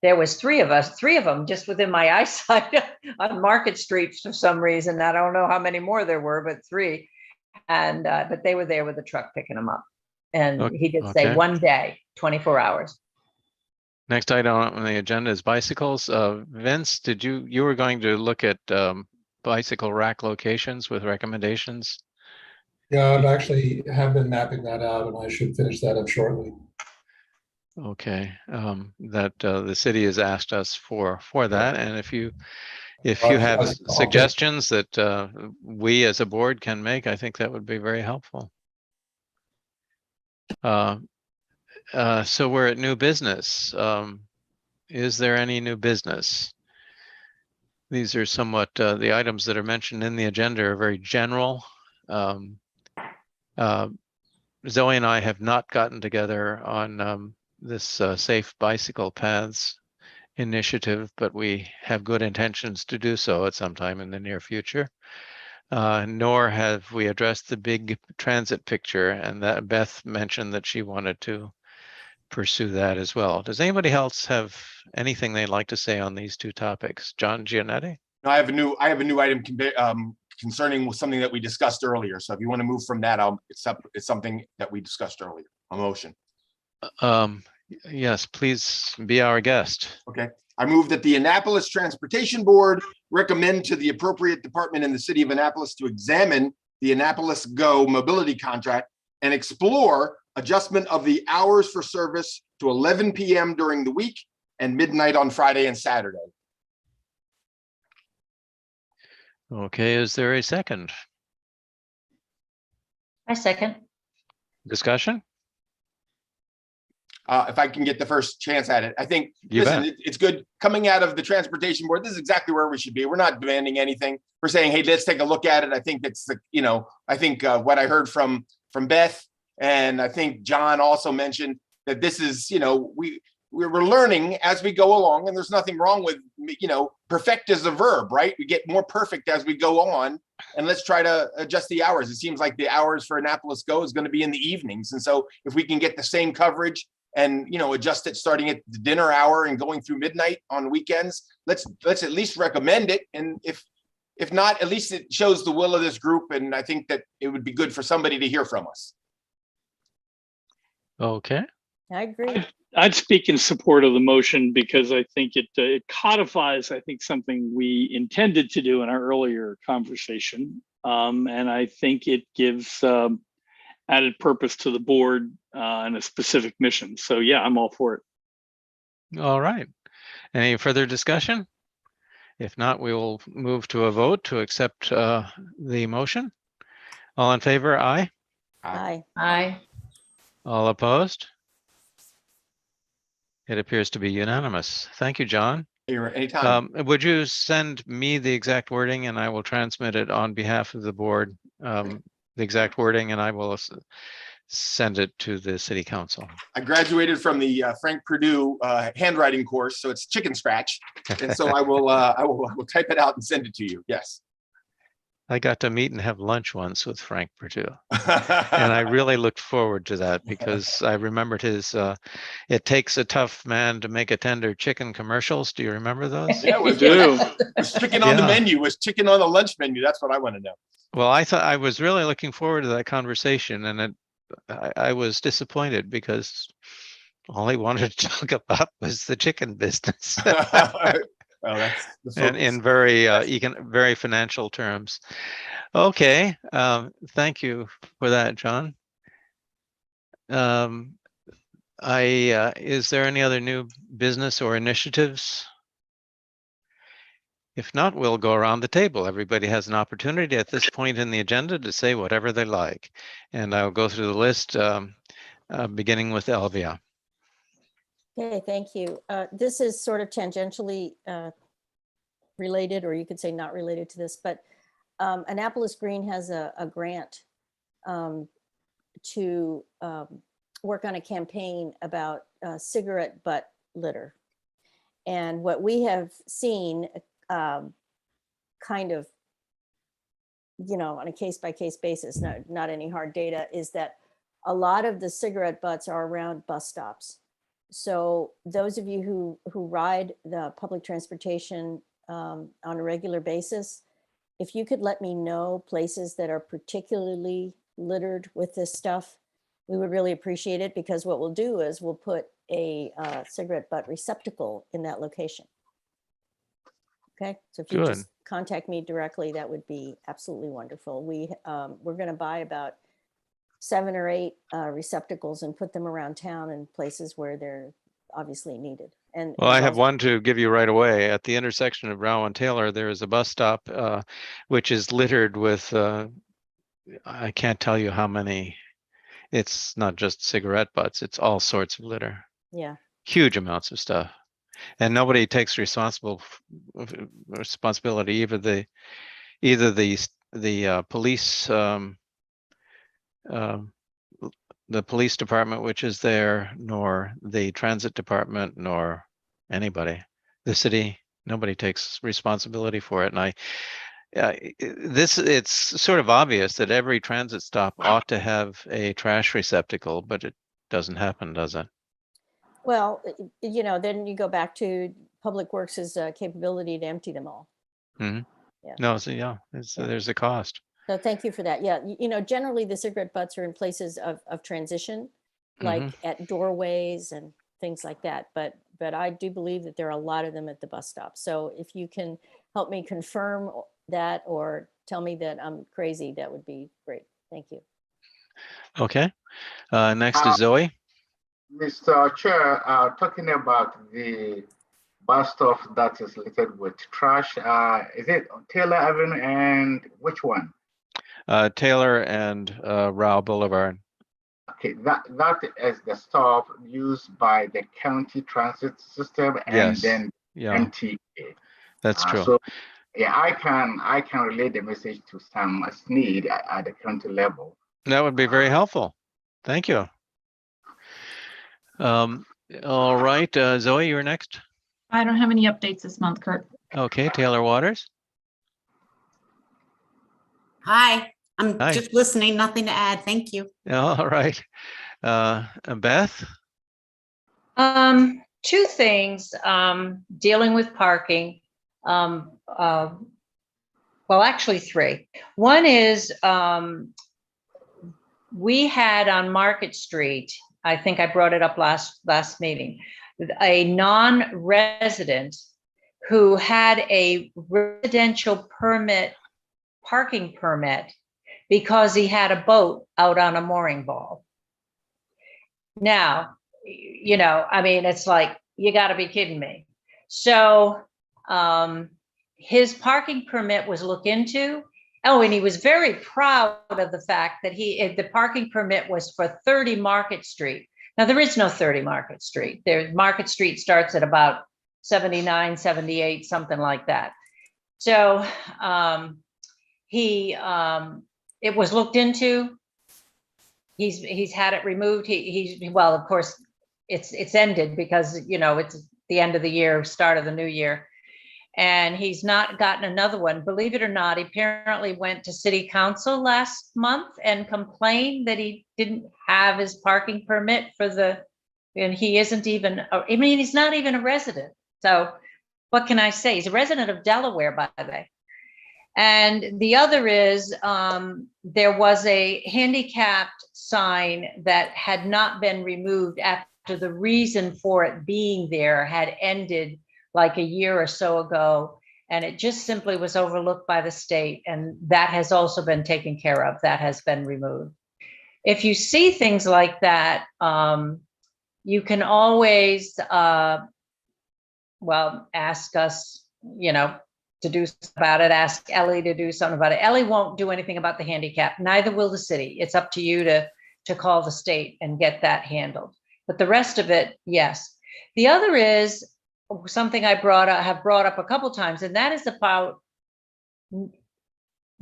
there was three of them just within my eyesight on Market Street for some reason. I don't know how many more there were, but three. And but they were there with the truck picking them up. And he did say Okay. one day, 24 hours. Next item on the agenda is bicycles. Vince, you were going to look at bicycle rack locations with recommendations? Yeah, I've actually have been mapping that out, and I should finish that up shortly. Okay, that the city has asked us for that, and if you have I'll take- suggestions that we as a board can make, I think that would be very helpful. So we're at new business. Is there any new business? These are somewhat the items that are mentioned in the agenda are very general. Zoe and I have not gotten together on this safe bicycle paths initiative, but we have good intentions to do so at some time in the near future. Nor have we addressed the big transit picture, and that Beth mentioned that she wanted to pursue that as well. Does anybody else have anything they'd like to say on these two topics? John Giannetti? No, I have a new item concerning something that we discussed earlier. So if you want to move from that, it's something that we discussed earlier. A motion. Yes, please be our guest. Okay. I move that the Annapolis Transportation Board recommend to the appropriate department in the city of Annapolis to examine the Annapolis Go mobility contract and explore adjustment of the hours for service to 11 p.m. during the week and midnight on Friday and Saturday. Okay, is there a second? I second. Discussion? If I can get the first chance at it, I think, You listen, bet. it's good coming out of the transportation board. This is exactly where we should be. We're not demanding anything. We're saying, hey, let's take a look at it. I think it's I think what I heard from Beth, and I think John also mentioned that this is, we're learning as we go along, and there's nothing wrong with, perfect is a verb, right? We get more perfect as we go on, and let's try to adjust the hours. It seems like the hours for Annapolis Go is going to be in the evenings. And so if we can get the same coverage and, adjust it starting at the dinner hour and going through midnight on weekends, let's at least recommend it. And if not, at least it shows the will of this group. And I think that it would be good for somebody to hear from us. Okay. I agree. I'd speak in support of the motion because I think it codifies, I think, something we intended to do in our earlier conversation. And I think it gives added purpose to the board and a specific mission. So yeah, I'm all for it. All right. Any further discussion? If not, we will move to a vote to accept the motion. All in favor, aye. Aye. Aye. All opposed? It appears to be unanimous. Thank you, John. Here, anytime. Would you send me the exact wording and I will transmit it on behalf of the board, the exact wording, and I will send it to the city council. I graduated from the Frank Purdue handwriting course, so it's chicken scratch. And so I will type it out and send it to you. Yes. I got to meet and have lunch once with Frank Purdue, and I really looked forward to that because I remembered his "It takes a tough man to make a tender chicken" commercials. Do you remember those? Yeah, was chicken on the menu? Was chicken on the lunch menu? That's what I want to know. Well, I thought I was really looking forward to that conversation, and I was disappointed because all he wanted to talk about was the chicken business. Well, that's the and in very very financial terms. Okay, thank you for that, John. Is there any other new business or initiatives? If not, we'll go around the table. Everybody has an opportunity at this point in the agenda to say whatever they like, and I'll go through the list, beginning with Elvia. Okay, thank you. This is sort of tangentially related, or you could say not related to this, but Annapolis Green has a grant to work on a campaign about cigarette butt litter. And what we have seen kind of, on a case-by-case basis, not any hard data, is that a lot of the cigarette butts are around bus stops. So those of you who ride the public transportation on a regular basis, if you could let me know places that are particularly littered with this stuff, we would really appreciate it, because what we'll do is we'll put a cigarette butt receptacle in that location. Okay, so if you just contact me directly, that would be absolutely wonderful. We're going to buy about 7 or 8 receptacles and put them around town in places where they're obviously needed. And well, I have one to give you right away. At the intersection of Row and Taylor, there is a bus stop which is littered with, I can't tell you how many. It's not just cigarette butts, it's all sorts of litter. Yeah. Huge amounts of stuff. And nobody takes responsibility, either the police, the police department, which is there, nor the transit department, nor anybody. The city, nobody takes responsibility for it. And it's sort of obvious that every transit stop ought to have a trash receptacle, but it doesn't happen, does it? Well, then you go back to Public Works' capability to empty them all. Mm-hmm. Yeah. No, so there's a cost. So thank you for that. Yeah, generally the cigarette butts are in places of transition, like at doorways and things like that. But I do believe that there are a lot of them at the bus stop. So if you can help me confirm that or tell me that I'm crazy, that would be great. Thank you. Okay. Next is Zoe. Mr. Chair, talking about the bus stop that is littered with trash, is it Taylor Avenue and which one? Taylor and Rao Boulevard. Okay, that is the stop used by the county transit system and then MTA. That's true. So yeah, I can relay the message to Sam Sneed at the county level. That would be very helpful. Thank you. All right, Zoe, you're next. I don't have any updates this month, Kurt. Okay, Taylor Waters. Hi, I'm just listening, nothing to add. Thank you. All right. Beth? 2 things dealing with parking. Well, actually 3. One is we had on Market Street, I think I brought it up last meeting, a non-resident who had a residential parking permit because he had a boat out on a mooring ball. Now, it's like, you got to be kidding me. So his parking permit was looked into. Oh, and he was very proud of the fact that the parking permit was for 30 Market Street. Now, there is no 30 Market Street. Market Street starts at about 79, 78, something like that. So it was looked into. He's had it removed. Well, of course, it's ended because, you know, it's the end of the year, start of the new year. And he's not gotten another one. Believe it or not, he apparently went to city council last month and complained that he didn't have his parking permit and he isn't even, I mean, he's not even a resident. So what can I say? He's a resident of Delaware, by the way. And the other is, there was a handicapped sign that had not been removed after the reason for it being there had ended like a year or so ago, and it just simply was overlooked by the state, and that has also been taken care of. That has been removed. If you see things like that, you can always, ask us, you know, to do something about it. Ask Ellie to do something about it. Ellie won't do anything about the handicap. Neither will the city. It's up to you to call the state and get that handled. But the rest of it, yes. The other is something I have brought up a couple times, and that is about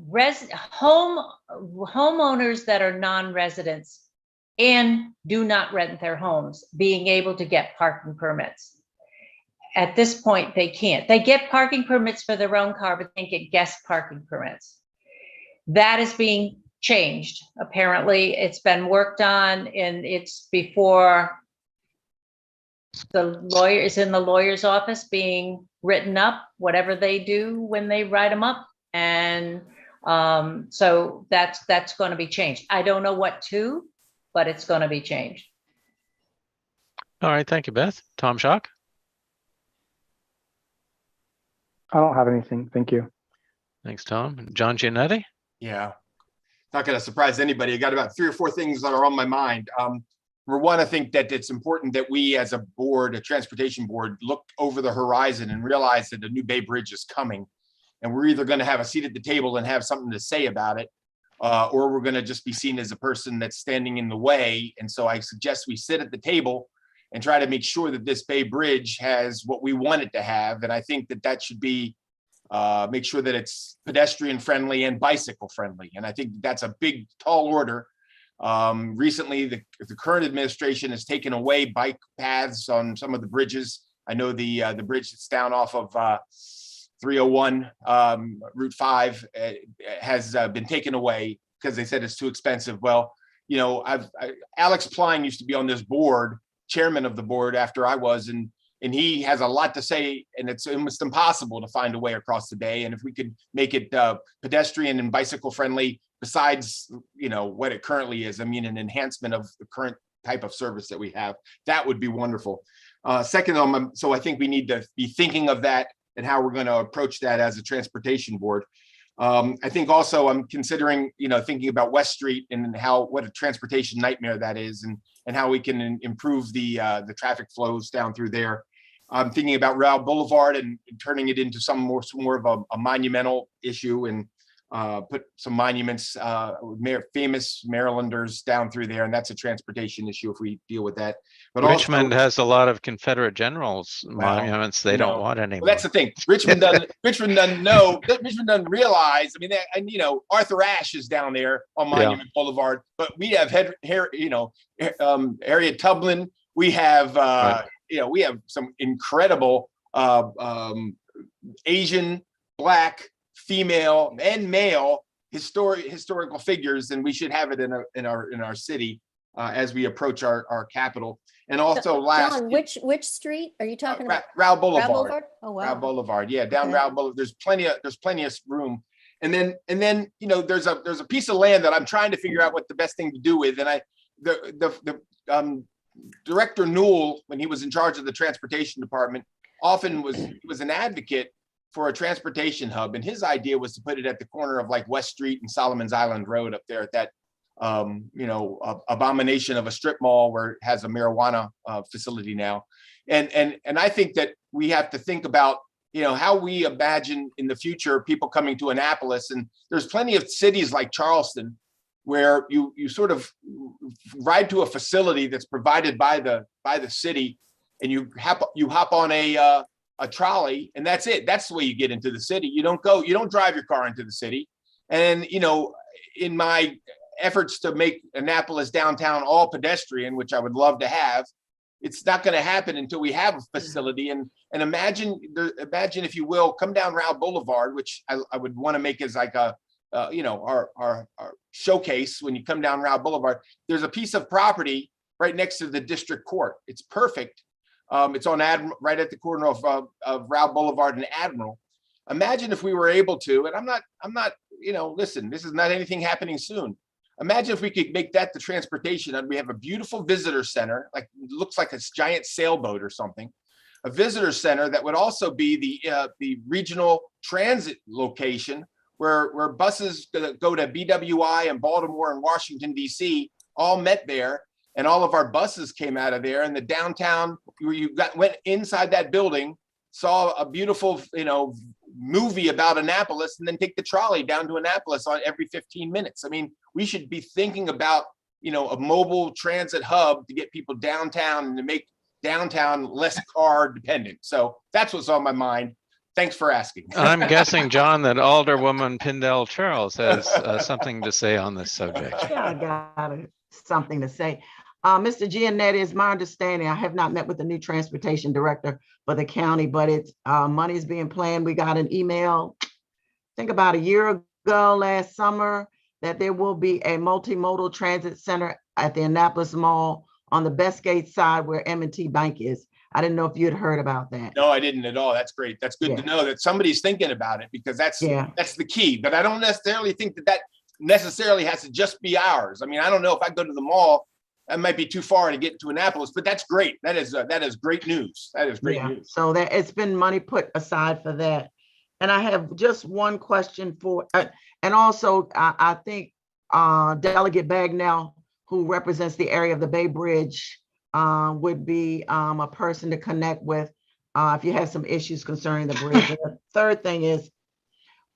homeowners that are non-residents and do not rent their homes being able to get parking permits. At this point, they can't. They get parking permits for their own car, but they can't get guest parking permits. That is being changed. Apparently, it's been worked on, and it's before the lawyer is in the lawyer's office being written up, whatever they do when they write them up. And so that's going to be changed. I don't know what to, but it's going to be changed. All right. Thank you, Beth. Tom Schock? I don't have anything. Thank you. Thanks, Tom. John Giannetti? Yeah, not going to surprise anybody. I got about 3 or 4 things that are on my mind. For one, I think that it's important that we as a board, a transportation board, look over the horizon and realize that a new Bay Bridge is coming. And we're either going to have a seat at the table and have something to say about it, or we're going to just be seen as a person that's standing in the way. And so I suggest we sit at the table and try to make sure that this Bay Bridge has what we want it to have. And I think that should be make sure that it's pedestrian friendly and bicycle friendly. And I think that's a big, tall order. Recently, the current administration has taken away bike paths on some of the bridges. I know the bridge that's down off of 301 Route 5 has been taken away because they said it's too expensive. Well, you know, Alex Pline used to be on this board, chairman of the board after I was, and he has a lot to say, and it's almost impossible to find a way across the bay. And if we could make it pedestrian and bicycle friendly, besides, you know, what it currently is, I mean, an enhancement of the current type of service that we have, that would be wonderful. Second, so I think we need to be thinking of that and how we're going to approach that as a transportation board. I think also I'm considering, you know, thinking about West Street and what a transportation nightmare that is, and how we can improve the traffic flows down through there. I'm thinking about Rail Boulevard and turning it into some more of a monumental issue, and put some monuments, famous Marylanders down through there, and that's a transportation issue if we deal with that. But Richmond has a lot of Confederate generals monuments they don't want anymore. Well, that's the thing. Richmond doesn't know. Richmond doesn't realize. I mean, and you know, Arthur Ashe is down there on Monument Boulevard, but we have Harriet Tubman. We have you know, we have some incredible Asian, Black, female, and male historical figures, and we should have it in our city as we approach our capital. And also, last, John, which street are you talking about? Rail Boulevard. Rail Boulevard? Oh wow. Rail Boulevard, yeah, down Rail Boulevard. There's plenty of room. And then you know, there's a piece of land that I'm trying to figure out what the best thing to do with. And Director Newell, when he was in charge of the transportation department, often was an advocate for a transportation hub, and his idea was to put it at the corner of like West Street and Solomon's Island Road up there at that you know, abomination of a strip mall where it has a marijuana facility now. And I think that we have to think about, you know, how we imagine in the future people coming to Annapolis. And there's plenty of cities like Charleston where you sort of ride to a facility that's provided by the city, and you hop on a trolley, and that's it. That's the way you get into the city. You don't drive your car into the city. And in my efforts to make Annapolis downtown all pedestrian, which I would love to have, it's not going to happen until we have a facility. And imagine, if you will, come down Route Boulevard, which I would want to make as like a our showcase. When you come down Route Boulevard, there's a piece of property right next to the district court. It's perfect. It's on right at the corner of Route Boulevard and Admiral. Imagine if we were able to, and I'm not, listen, this is not anything happening soon. Imagine if we could make that the transportation, and we have a beautiful visitor center, like looks like a giant sailboat or something, a visitor center that would also be the regional transit location where buses that go to BWI and Baltimore and Washington, D.C. all met there, and all of our buses came out of there, and the downtown, where went inside that building, saw a beautiful, movie about Annapolis, and then take the trolley down to Annapolis on every 15 minutes. I mean, we should be thinking about, a mobile transit hub to get people downtown and to make downtown less car dependent. So that's what's on my mind. Thanks for asking. I'm guessing, John, that Alderwoman Pindell Charles has something to say on this subject. Yeah, I got something to say. Mr. Giannetti, it's my understanding, I have not met with the new transportation director for the county, but it's money is being planned. We got an email, I think about a year ago last summer, that there will be a multimodal transit center at the Annapolis Mall on the Bestgate side where M&T Bank is. I didn't know if you had heard about that. No, I didn't at all. That's great. That's good to know that somebody's thinking about it, because that's the key. But I don't necessarily think that necessarily has to just be ours. I mean, I don't know if I go to the mall, that might be too far to get to Annapolis, but that's great. That is great news. That is great news. So that it's been money put aside for that. And I have just one question for, and also I think Delegate Bagnell, who represents the area of the Bay Bridge, would be a person to connect with if you have some issues concerning the bridge. And the third thing is,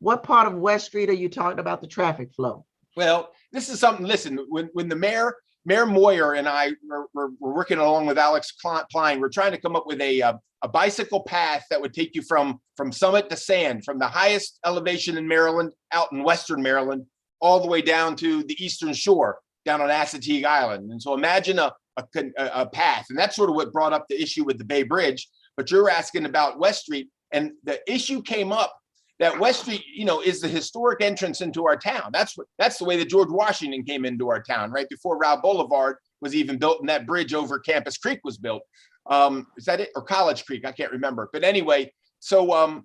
what part of West Street are you talking about the traffic flow? Well, this is something, listen, when the Mayor Moyer and I were working along with Alex Klein, we're trying to come up with a bicycle path that would take you from Summit to Sand, from the highest elevation in Maryland, out in Western Maryland, all the way down to the Eastern Shore, down on Assateague Island. And so imagine a path, and that's sort of what brought up the issue with the Bay Bridge. But you're asking about West Street, and the issue came up that West Street, is the historic entrance into our town. That's the way that George Washington came into our town, right before Route Boulevard was even built, and that bridge over Campus Creek was built. Is that it, or College Creek? I can't remember. But anyway, so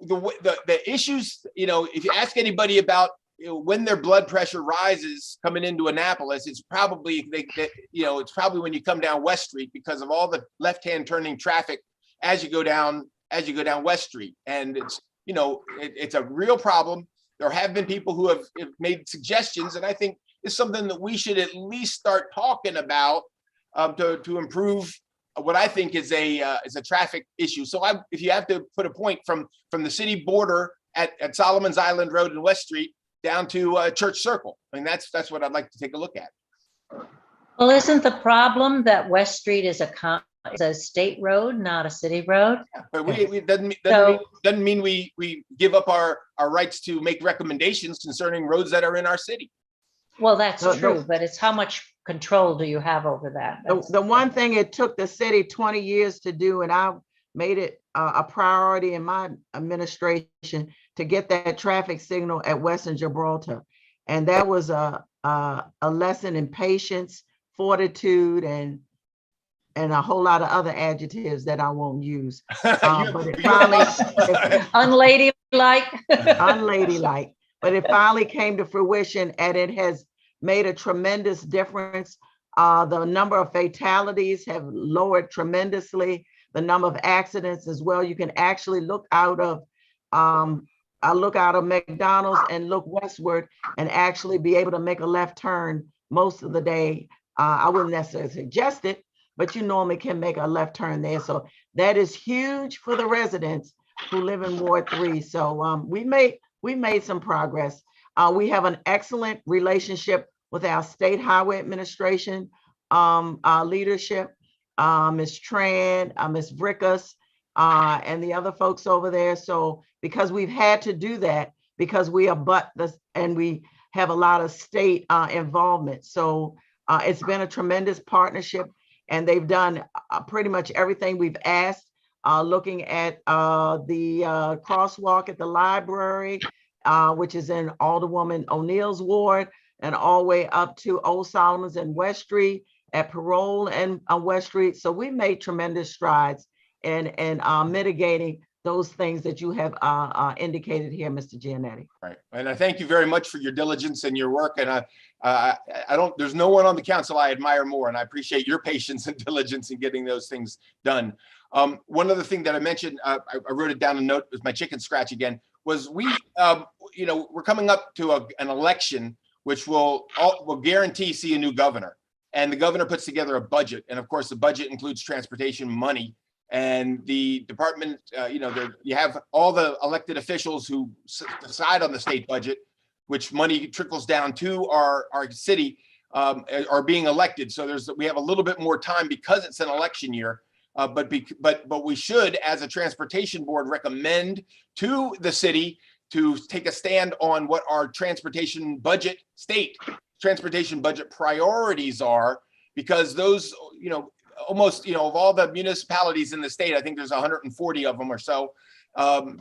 the issues, if you ask anybody about when their blood pressure rises coming into Annapolis, it's probably it's probably when you come down West Street, because of all the left-hand turning traffic as you go down West Street. And it's it's a real problem. There have been people who have made suggestions, and I think it's something that we should at least start talking about to improve what I think is a traffic issue. So if you have to put a point from the city border at Solomon's Island Road and West Street down to Church Circle, I mean, that's what I'd like to take a look at. Well, isn't the problem that West Street is a state road, not a city road? Yeah, but we doesn't mean we give up our rights to make recommendations concerning roads that are in our city. Well, that's true, but it's how much control do you have over that? The one thing it took the city 20 years to do, and I made it a priority in my administration, to get that traffic signal at Western Gibraltar. And that was a lesson in patience, fortitude, and a whole lot of other adjectives that I won't use. But it finally, unladylike. Unladylike. But it finally came to fruition, and it has made a tremendous difference. The number of fatalities have lowered tremendously. The number of accidents as well. You can actually look out of McDonald's and look westward and actually be able to make a left turn most of the day. I wouldn't necessarily suggest it, but you normally can make a left turn there. So that is huge for the residents who live in Ward 3. So we made some progress. We have an excellent relationship with our state highway administration leadership, Ms. Tran, Ms. Brickus, and the other folks over there. So because we've had to do that, because we abut this and we have a lot of state involvement. So it's been a tremendous partnership, and they've done pretty much everything we've asked, looking at the crosswalk at the library, which is in Alderwoman O'Neill's ward, and all the way up to Old Solomon's and West Street, at Parole and West Street. So we made tremendous strides in mitigating those things that you have indicated here, Mr. Giannetti. Right, and I thank you very much for your diligence and your work. And there's no one on the council I admire more, and I appreciate your patience and diligence in getting those things done. One other thing that I mentioned, I wrote it down a note with my chicken scratch again, was we're coming up to an election which will guarantee see a new governor. And the governor puts together a budget. And of course, the budget includes transportation money. And the department, you have all the elected officials who decide on the state budget, which money trickles down to our city, are being elected. So we have a little bit more time because it's an election year. But we should, as a transportation board, recommend to the city to take a stand on what our transportation budget, state transportation budget priorities are, because those, almost, of all the municipalities in the state, I think there's 140 of them or so.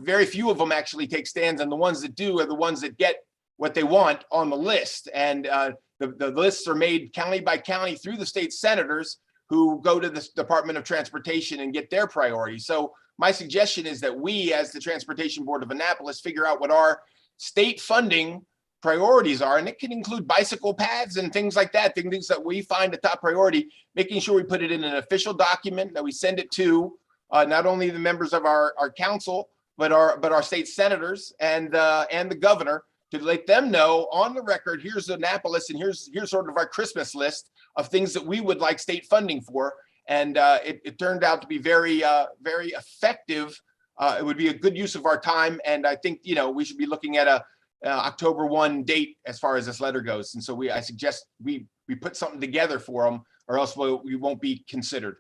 Very few of them actually take stands, and the ones that do are the ones that get what they want on the list. And the lists are made county by county through the state senators, who go to the Department of Transportation and get their priorities. So my suggestion is that we, as the Transportation Board of Annapolis, figure out what our state funding priorities are, and it can include bicycle paths and things like that, things that we find a top priority, making sure we put it in an official document, that we send it to not only the members of our council, but our state senators and the governor, to let them know on the record, here's Annapolis, and here's sort of our Christmas list of things that we would like state funding for. And it turned out to be very, very effective. It would be a good use of our time. And I think, we should be looking at a October 1 date as far as this letter goes. And so I suggest we put something together for them, or else we won't be considered.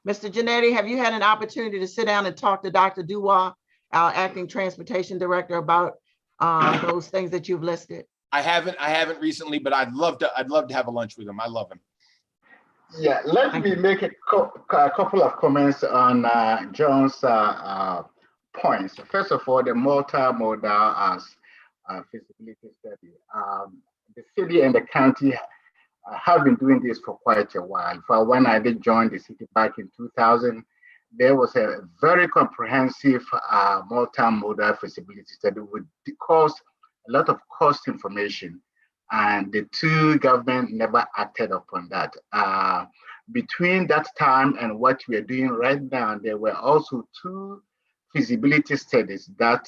Mr. Giannetti, have you had an opportunity to sit down and talk to Dr. Dubois, our acting transportation director, about those things that you've listed? I haven't recently, but I'd love to have a lunch with him. I love him. Yeah, let me make a couple of comments on John's points. First of all, the multimodal feasibility study. The city and the county have been doing this for quite a while. For when I did join the city back in 2000, there was a very comprehensive multimodal feasibility study with cost, a lot of cost information, and the two governments never acted upon that. Between that time and what we are doing right now, there were also two feasibility studies that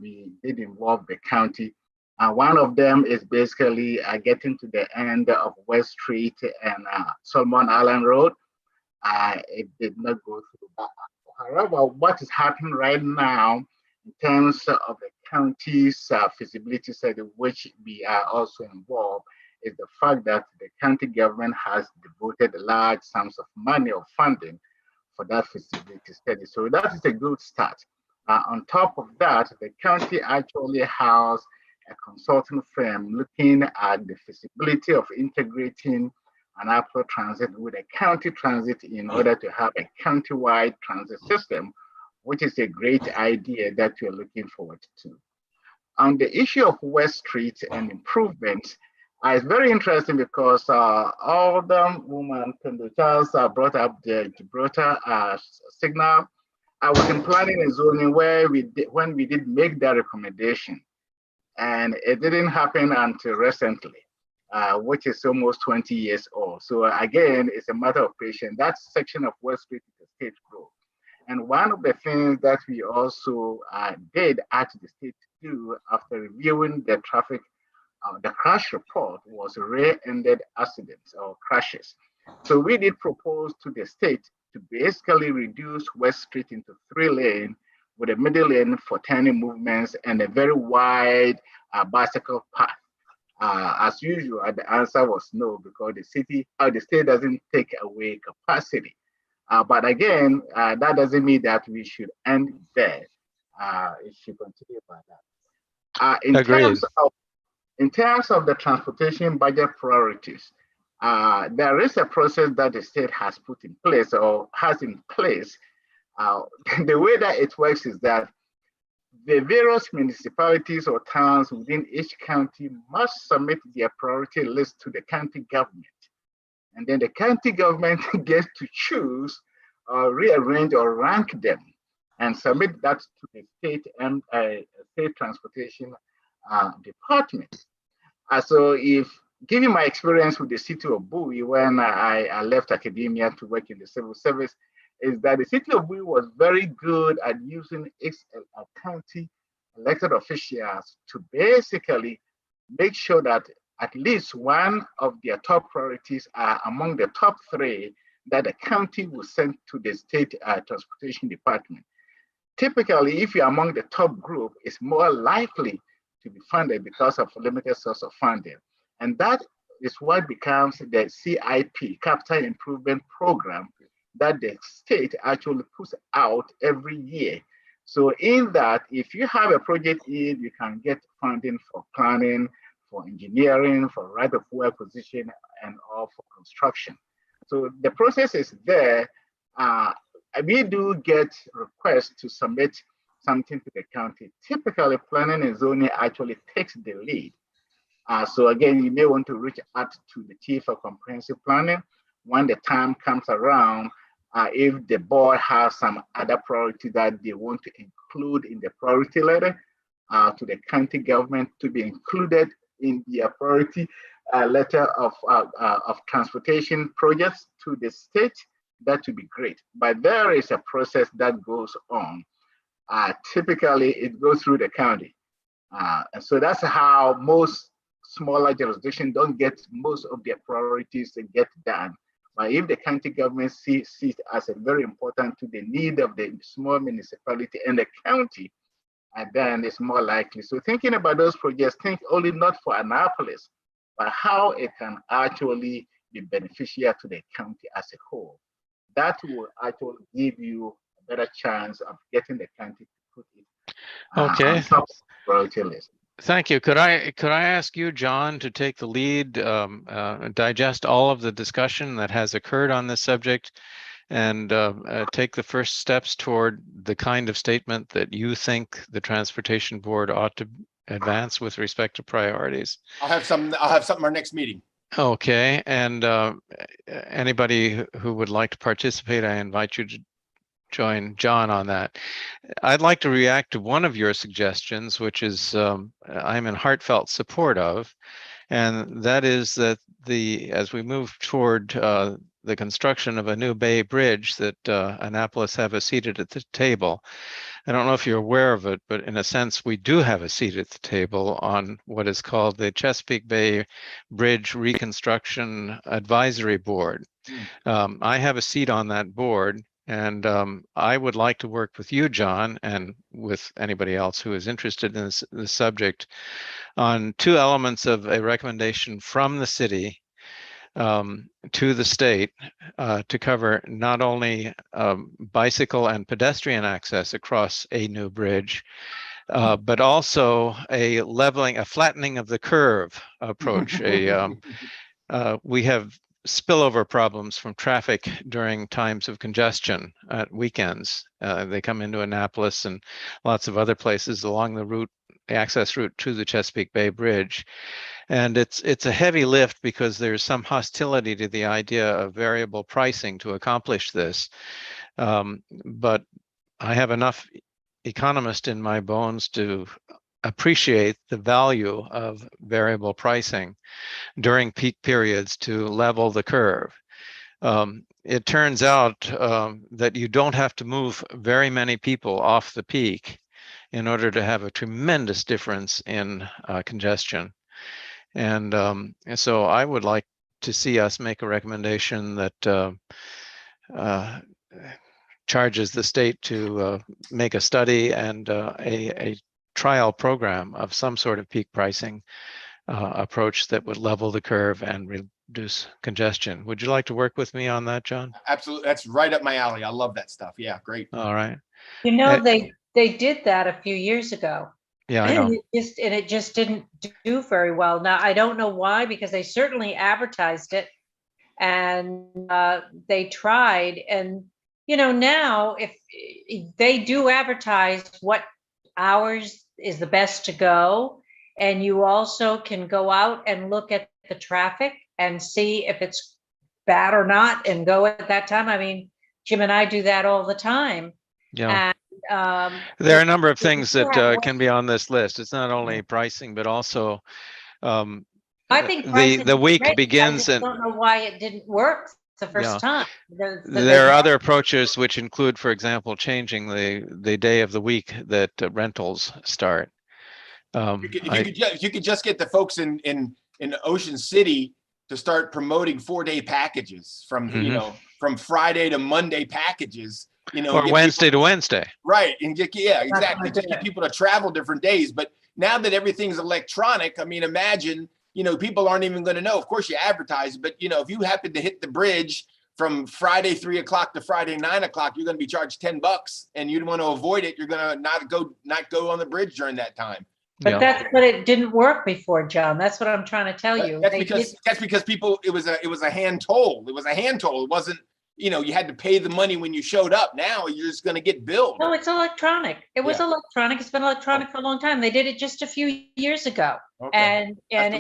we did involve the county. One of them is basically getting to the end of West Street and Solomon Island Road. It did not go through that. However, what is happening right now in terms of the county's feasibility study, which we are also involved, is the fact that the county government has devoted large sums of money or funding for that feasibility study. So that is a good start. On top of that, the county actually has a consulting firm looking at the feasibility of integrating an Apple Transit with a county transit in order to have a county-wide transit system, which is a great idea that we're looking forward to. On the issue of West Street and improvements, it's very interesting because Alderwoman Charles brought up the Gibraltar signal. I was in planning and zoning when we did make that recommendation, and it didn't happen until recently, which is almost 20 years old. So again, it's a matter of patience. That section of West Street is a state road. And one of the things that we also did ask the state to do after reviewing the traffic, the crash report, was rear-ended accidents or crashes. So we did propose to the state to basically reduce West Street into 3 lanes with a middle lane for turning movements and a very wide bicycle path. As usual, the answer was no, because the state doesn't take away capacity. But again, that doesn't mean that we should end there. It should continue by that. Agreed. In terms of the transportation budget priorities, there is a process that the state has put in place or has in place. The way that it works is that the various municipalities or towns within each county must submit their priority list to the county government. And then the county government gets to choose or rearrange or rank them and submit that to the state and state transportation department. So if, given my experience with the city of Bowie when I left academia to work in the civil service, is that the city of Bowie was very good at using its county elected officials to basically make sure that at least one of their top priorities are among the top 3 that the county will send to the state transportation department. Typically, if you're among the top group, it's more likely to be funded because of a limited source of funding. And that is what becomes the CIP, Capital Improvement Program, that the state actually puts out every year. So in that, if you have a project in, you can get funding for planning, for engineering, for right of way acquisition, and all for construction. So the process is there. We do get requests to submit something to the county. Typically, planning and zoning actually takes the lead. So again, you may want to reach out to the chief of comprehensive planning when the time comes around. If the board has some other priority that they want to include in the priority letter to the county government to be included in the priority letter of transportation projects to the state, that would be great. But there is a process that goes on. Typically, it goes through the county. And so that's how most smaller jurisdictions don't get most of their priorities to get done. But if the county government sees it as a very important to the need of the small municipality and the county, and then it's more likely. So thinking about those projects, think only not for Annapolis, but how it can actually be beneficial to the county as a whole. That will actually give you a better chance of getting the county to put it on top of the priority list. Thank you. Could I ask you, John, to take the lead, digest all of the discussion that has occurred on this subject, and take the first steps toward the kind of statement that you think the Transportation Board ought to advance with respect to priorities? I'll have something our next meeting. Okay, and anybody who would like to participate, I invite you to join John on that. I'd like to react to one of your suggestions, which is I'm in heartfelt support of, and that is that as we move toward the construction of a new Bay Bridge, that Annapolis have a seat at the table. I don't know if you're aware of it, but in a sense, we do have a seat at the table on what is called the Chesapeake Bay Bridge Reconstruction Advisory Board. I have a seat on that board, and I would like to work with you, John, and with anybody else who is interested in this subject on 2 elements of a recommendation from the city to the state to cover not only bicycle and pedestrian access across a new bridge, but also a flattening of the curve approach. We have spillover problems from traffic during times of congestion at weekends. They come into Annapolis and lots of other places along the access route to the Chesapeake Bay Bridge. And it's a heavy lift because there's some hostility to the idea of variable pricing to accomplish this. But I have enough economist in my bones to appreciate the value of variable pricing during peak periods to level the curve. It turns out that you don't have to move very many people off the peak in order to have a tremendous difference in congestion. And so I would like to see us make a recommendation that charges the state to make a study and a trial program of some sort of peak pricing approach that would level the curve and reduce congestion. Would you like to work with me on that, John? Absolutely. That's right up my alley. I love that stuff. Yeah, great. All right. You know, they did that a few years ago. Yeah, I know. It just didn't do very well. Now, I don't know why, because they certainly advertised it and they tried. And, you know, now if they do advertise what hours is the best to go, and you also can go out and look at the traffic and see if it's bad or not and go at that time. I mean, Jim and I do that all the time. Yeah. And there are a number of things that can be on this list. It's not only pricing, but also I think the week begins I and don't know why it didn't work the first time. There are other approaches which include, for example, changing the day of the week that rentals start. You could just get the folks in Ocean City to start promoting 4-day packages from from Friday to Monday packages. Or Wednesday to Wednesday. Right. And exactly. To get people to travel different days. But now that everything's electronic, I mean, imagine, people aren't even going to know. Of course you advertise, but if you happen to hit the bridge from Friday 3 o'clock to Friday 9 o'clock, you're going to be charged $10, and you'd want to avoid it. You're going to not go on the bridge during that time. But but it didn't work before, John. That's what I'm trying to tell you. That's because people, it was a hand toll. It was a hand toll. It wasn't, you had to pay the money when you showed up. Now you're just going to get billed. No, it's electronic. It was electronic. It's been electronic for a long time. They did it just a few years ago. Okay. And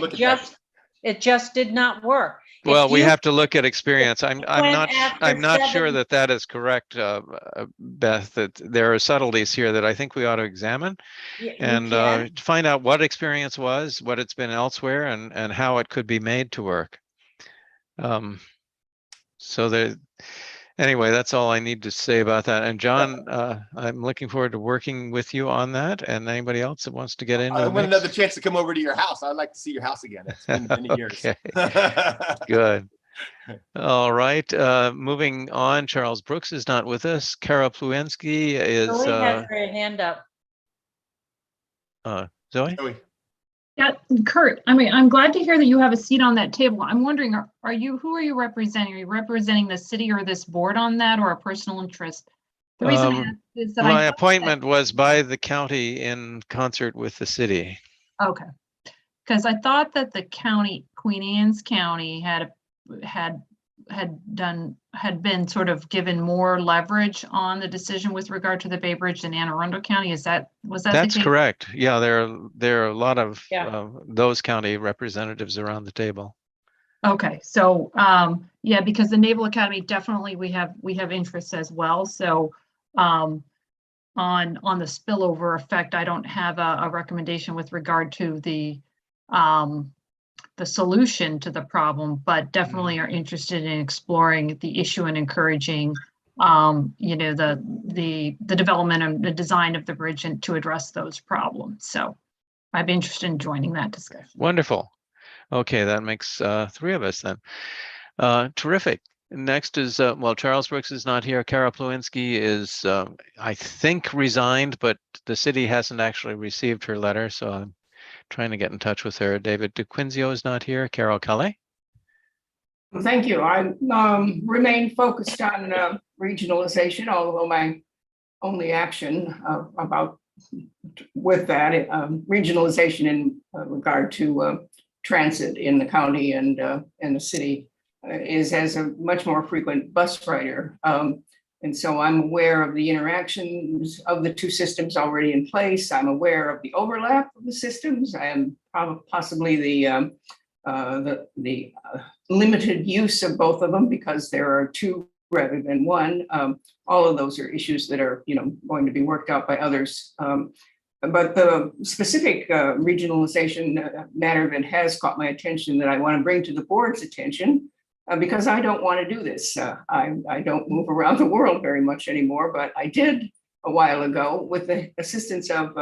it just did not work. Well, we have to look at experience. I'm not sure that is correct, Beth. That there are subtleties here that I think we ought to examine and find out what experience was, what it's been elsewhere, and how it could be made to work. Anyway, that's all I need to say about that. And John, I'm looking forward to working with you on that. And anybody else that wants to get into I want another chance to come over to your house. I'd like to see your house again. It's been many years. Good. All right. Moving on. Charles Brooks is not with us. Kara Pluensky is. Zoe has her hand up. Zoe? Yeah, Kurt, I mean, I'm glad to hear that you have a seat on that table. I'm wondering, who are you representing? Are you representing the city or this board on that, or a personal interest? The reason I ask is that my appointment was by the county in concert with the city. Okay, because I thought that the county, Queen Anne's County, had been sort of given more leverage on the decision with regard to the Bay Bridge than Anne Arundel County. Was that the case? Correct? Yeah, there are a lot of those county representatives around the table. Okay, so yeah, because the Naval Academy, definitely we have interests as well. So on the spillover effect, I don't have a recommendation with regard to the solution to the problem, but definitely are interested in exploring the issue and encouraging, the development and the design of the bridge and to address those problems. So I'd be interested in joining that discussion. Wonderful. Okay, that makes 3 of us then. Terrific. Next is, Charles Brooks is not here. Kara Pluensky is, I think, resigned, but the city hasn't actually received her letter, so I'm trying to get in touch with her. David DeQuinzio is not here. Carol Kelly. Thank you. I remain focused on regionalization, although my only action with that regionalization in regard to transit in the county and the city is as a much more frequent bus rider. And so I'm aware of the interactions of the two systems already in place. I'm aware of the overlap of the systems. I am possibly the limited use of both of them because there are two rather than one. All of those are issues that are going to be worked out by others. But the specific regionalization matter that has caught my attention that I want to bring to the board's attention, because I don't want to do this. I don't move around the world very much anymore, but I did a while ago with the assistance of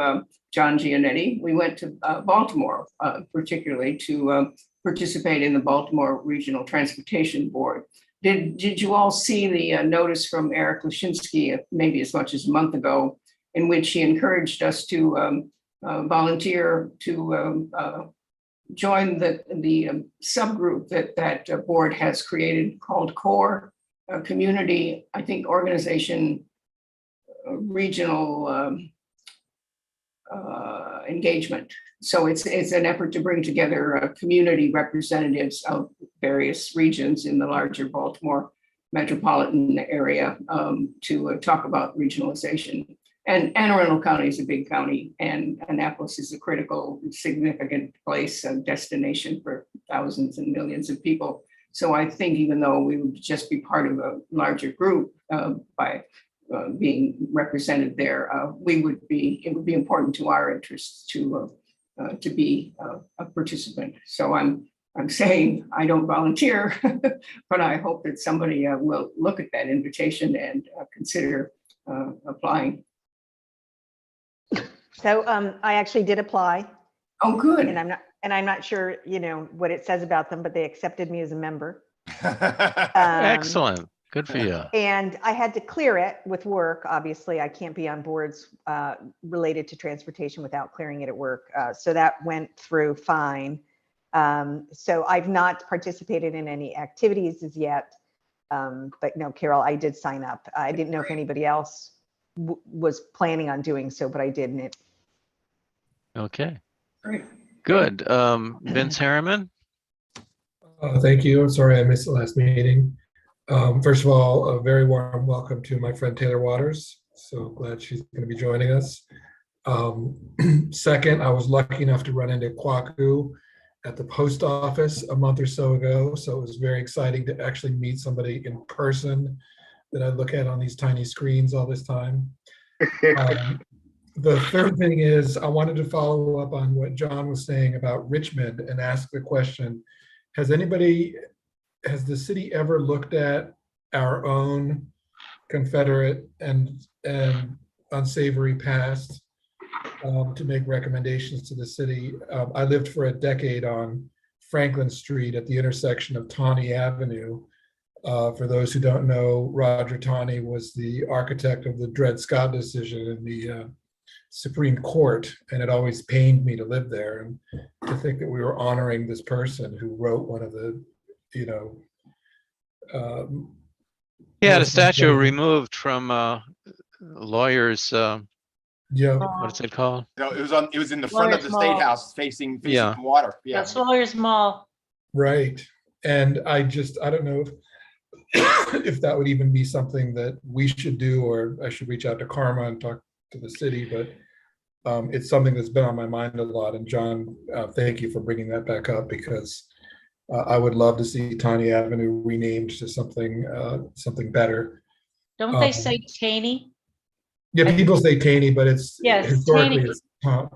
John Giannetti. We went to Baltimore, particularly to participate in the Baltimore Regional Transportation Board. Did you all see the notice from Eric Lashinsky, maybe as much as a month ago, in which he encouraged us to volunteer to join the subgroup that board has created called CORE, Community, I think, Organization Regional Engagement. So it's an effort to bring together community representatives of various regions in the larger Baltimore metropolitan area to talk about regionalization. And Anne Arundel County is a big county, and Annapolis is a critical, significant place, a destination for thousands and millions of people. So I think even though we would just be part of a larger group by being represented there, it would be important to our interests to be a participant. So I'm saying I don't volunteer, but I hope that somebody will look at that invitation and consider applying. So I actually did apply. Oh, good. And I'm not sure, what it says about them, but they accepted me as a member. Excellent. Good for you. And I had to clear it with work. Obviously, I can't be on boards related to transportation without clearing it at work. So that went through fine. So I've not participated in any activities as yet. But no, Carol, I did sign up. I didn't know if anybody else was planning on doing so, but I didn't. Okay. Great. Good. Vince Harriman. Thank you. I'm sorry I missed the last meeting. First of all, a very warm welcome to my friend Taylor Waters. So glad she's going to be joining us. Second, I was lucky enough to run into Kwaku at the post office a month or so ago. So it was very exciting to actually meet somebody in person that I look at on these tiny screens all this time. The third thing is I wanted to follow up on what John was saying about Richmond and ask the question, has the city ever looked at our own Confederate and unsavory past to make recommendations to the city? I lived for a decade on Franklin Street at the intersection of Taney Avenue. For those who don't know, Roger Taney was the architect of the Dred Scott decision in the Supreme Court, and it always pained me to live there and to think that we were honoring this person who wrote one of the, He had a statue removed from lawyers. Yeah. What's it called? No, it was in the front of the Lawyers State Mall. House facing Yeah. the water. Yeah. That's Lawyers Mall. Right. And I don't know if that would even be something that we should do, or I should reach out to Karma and talk to the city, but it's something that's been on my mind a lot. And John, thank you for bringing that back up, because I would love to see Taney Avenue renamed to something better. Don't they say Taney? Yeah, people say Taney, but it's historically Taney. it's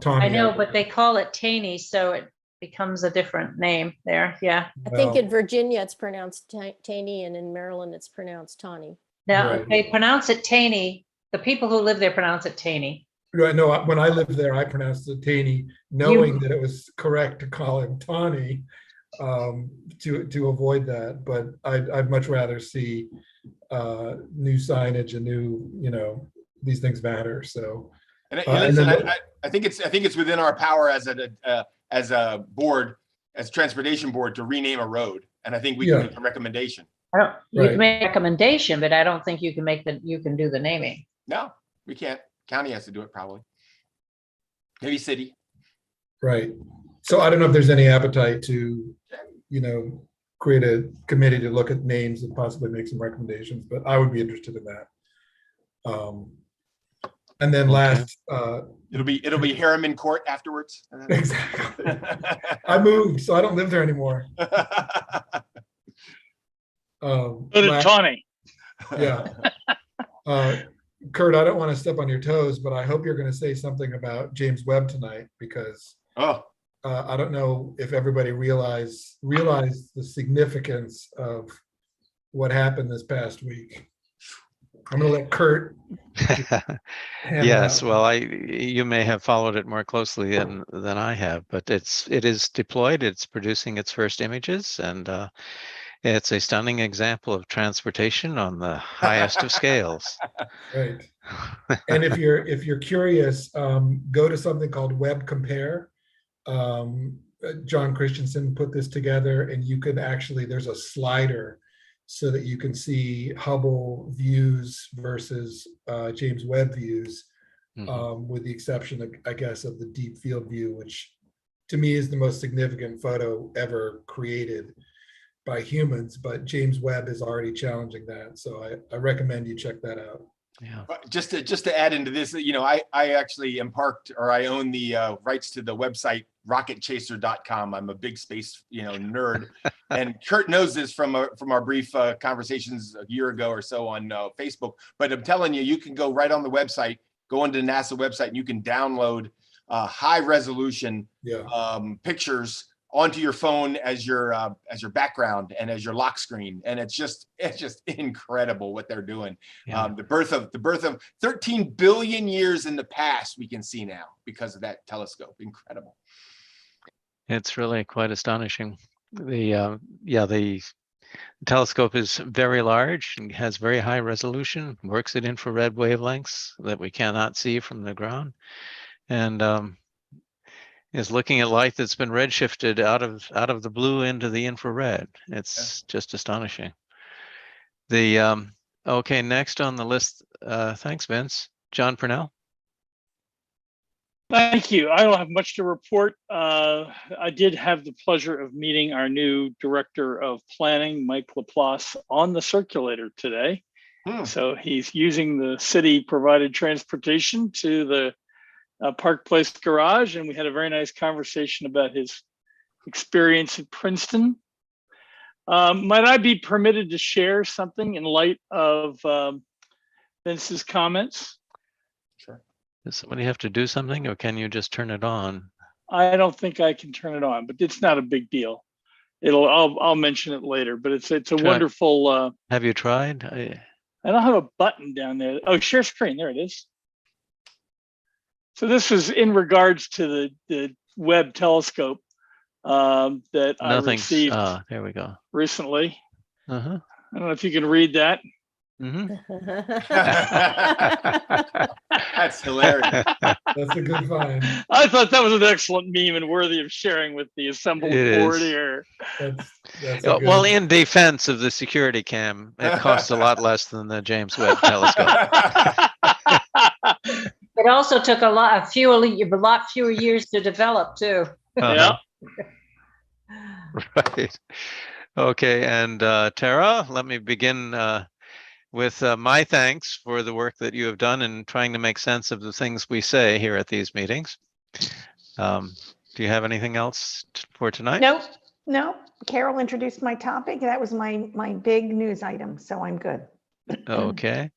Taney. I know, but they call it Taney, so it becomes a different name there. Yeah. I think in Virginia it's pronounced Taney, and in Maryland it's pronounced Tawny. Now Right. they pronounce it Taney. The people who live there pronounce it Taney. Right, no, when I lived there, I pronounced it Taney, knowing that it was correct to call him Tawny, to avoid that. But I'd much rather see new signage and new, these things matter. So, And listen, I think it's within our power as a board, as a transportation board, to rename a road. And I think we can make a recommendation. You can make a recommendation, but I don't think you can do the naming. No, we can't. County has to do it probably. Maybe city. right. So I don't know if there's any appetite to, create a committee to look at names and possibly make some recommendations, but I would be interested in that. And then last, it'll be Harriman Court afterwards. Exactly. I moved, so I don't live there anymore. So did Tawny. Yeah. Kurt, I don't want to step on your toes, but I hope you're going to say something about James Webb tonight, because I don't know if everybody realized the significance of what happened this past week. I'm going to let Kurt. Yes, well, you may have followed it more closely than I have, but it is deployed. It's producing its first images, and It's a stunning example of transportation on the highest of scales. Right. And if you're curious, go to something called Web Compare. John Christensen put this together, and you can actually, there's a slider so that you can see Hubble views versus James Webb views, with the exception of, I guess, of the deep field view, which to me is the most significant photo ever created by humans, but James Webb is already challenging that. So I recommend you check that out. Yeah. Just to add into this, I actually I own the rights to the website rocketchaser.com. I'm a big space, nerd. And Kurt knows this from our brief conversations a year ago or so on Facebook. But I'm telling you, you can go right on the website, go onto the NASA website, and you can download high resolution pictures onto your phone as your background and as your lock screen, and it's just incredible what they're doing. Yeah. The birth of 13 billion years in the past we can see now because of that telescope. Incredible. It's really quite astonishing. The telescope is very large and has very high resolution, works at infrared wavelengths that we cannot see from the ground, and is looking at light that's been redshifted out of the blue into the infrared. It's just astonishing. Okay, next on the list, thanks, Vince. John Purnell. Thank you. I don't have much to report. I did have the pleasure of meeting our new director of planning, Mike Laplace, on the circulator today. So he's using the city provided transportation to the Park Place garage, and we had a very nice conversation about his experience at Princeton. Might I be permitted to share something in light of Vince's comments? Sure. Does somebody have to do something, or can you just turn it on? I don't think I can turn it on, but it's not a big deal. I'll mention it later, but it's a wonderful. Have you tried? I don't have a button down there. Oh, share screen. There it is. So this was in regards to the Webb telescope that I received there we go. recently. I don't know if you can read that. That's hilarious. That's a good find. I thought that was an excellent meme and worthy of sharing with the assembled board here. Well, in defense of the security cam, it costs a lot less than the James Webb telescope. It also took a lot fewer years to develop too. Yeah. Right. Okay, and Tara, let me begin with my thanks for the work that you have done in trying to make sense of the things we say here at these meetings. Do you have anything else for tonight? No. Carol introduced my topic. That was my big news item, so I'm good. Okay.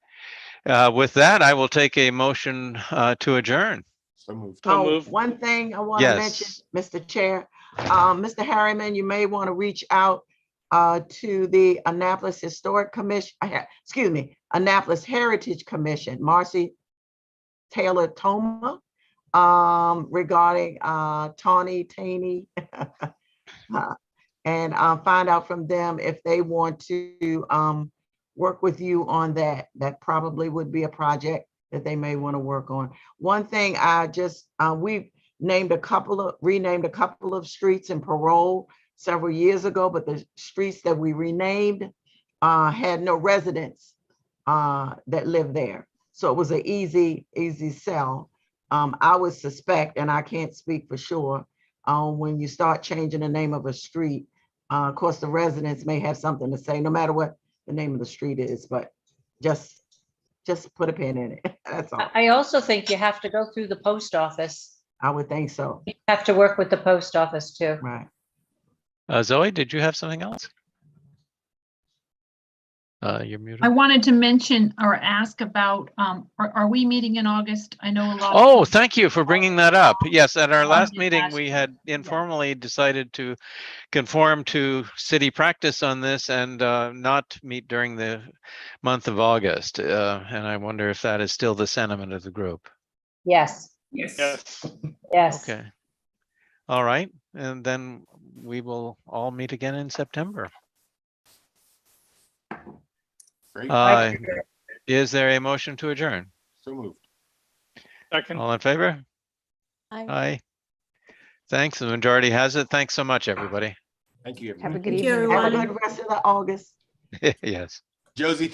With that, I will take a motion to adjourn. So moved. One thing I want to mention, Mr. Chair, Mr. Harriman, you may want to reach out to the Annapolis Historic Commission, Annapolis Heritage Commission, Marcy Taylor Toma, regarding Tawny Taney, and find out from them if they want to work with you on that. That probably would be a project that they may want to work on. One thing we renamed a couple of streets in Parole several years ago, but the streets that we renamed had no residents that lived there. So it was an easy sell. I would suspect, and I can't speak for sure, when you start changing the name of a street, of course, the residents may have something to say, no matter what the name of the street is, but just put a pin in it. That's all. I also think you have to go through the post office. I would think so. You have to work with the post office too. Right. Zoe, did you have something else? You're muted. I wanted to mention or ask about, are we meeting in August? I know a lot. Oh, thank you for bringing that up. Yes, at our last meeting, we had informally decided to conform to city practice on this and not meet during the month of August. And I wonder if that is still the sentiment of the group. Yes. Yes. Yes. Okay. All right. And then we will all meet again in September. Great. Is there a motion to adjourn? So moved. Second. All in favor? Aye. Aye. Thanks. The majority has it. Thanks so much, everybody. Thank you. Have a everyone. good Thank you, evening. Have a everyone. good rest of the August. Yes. Josie,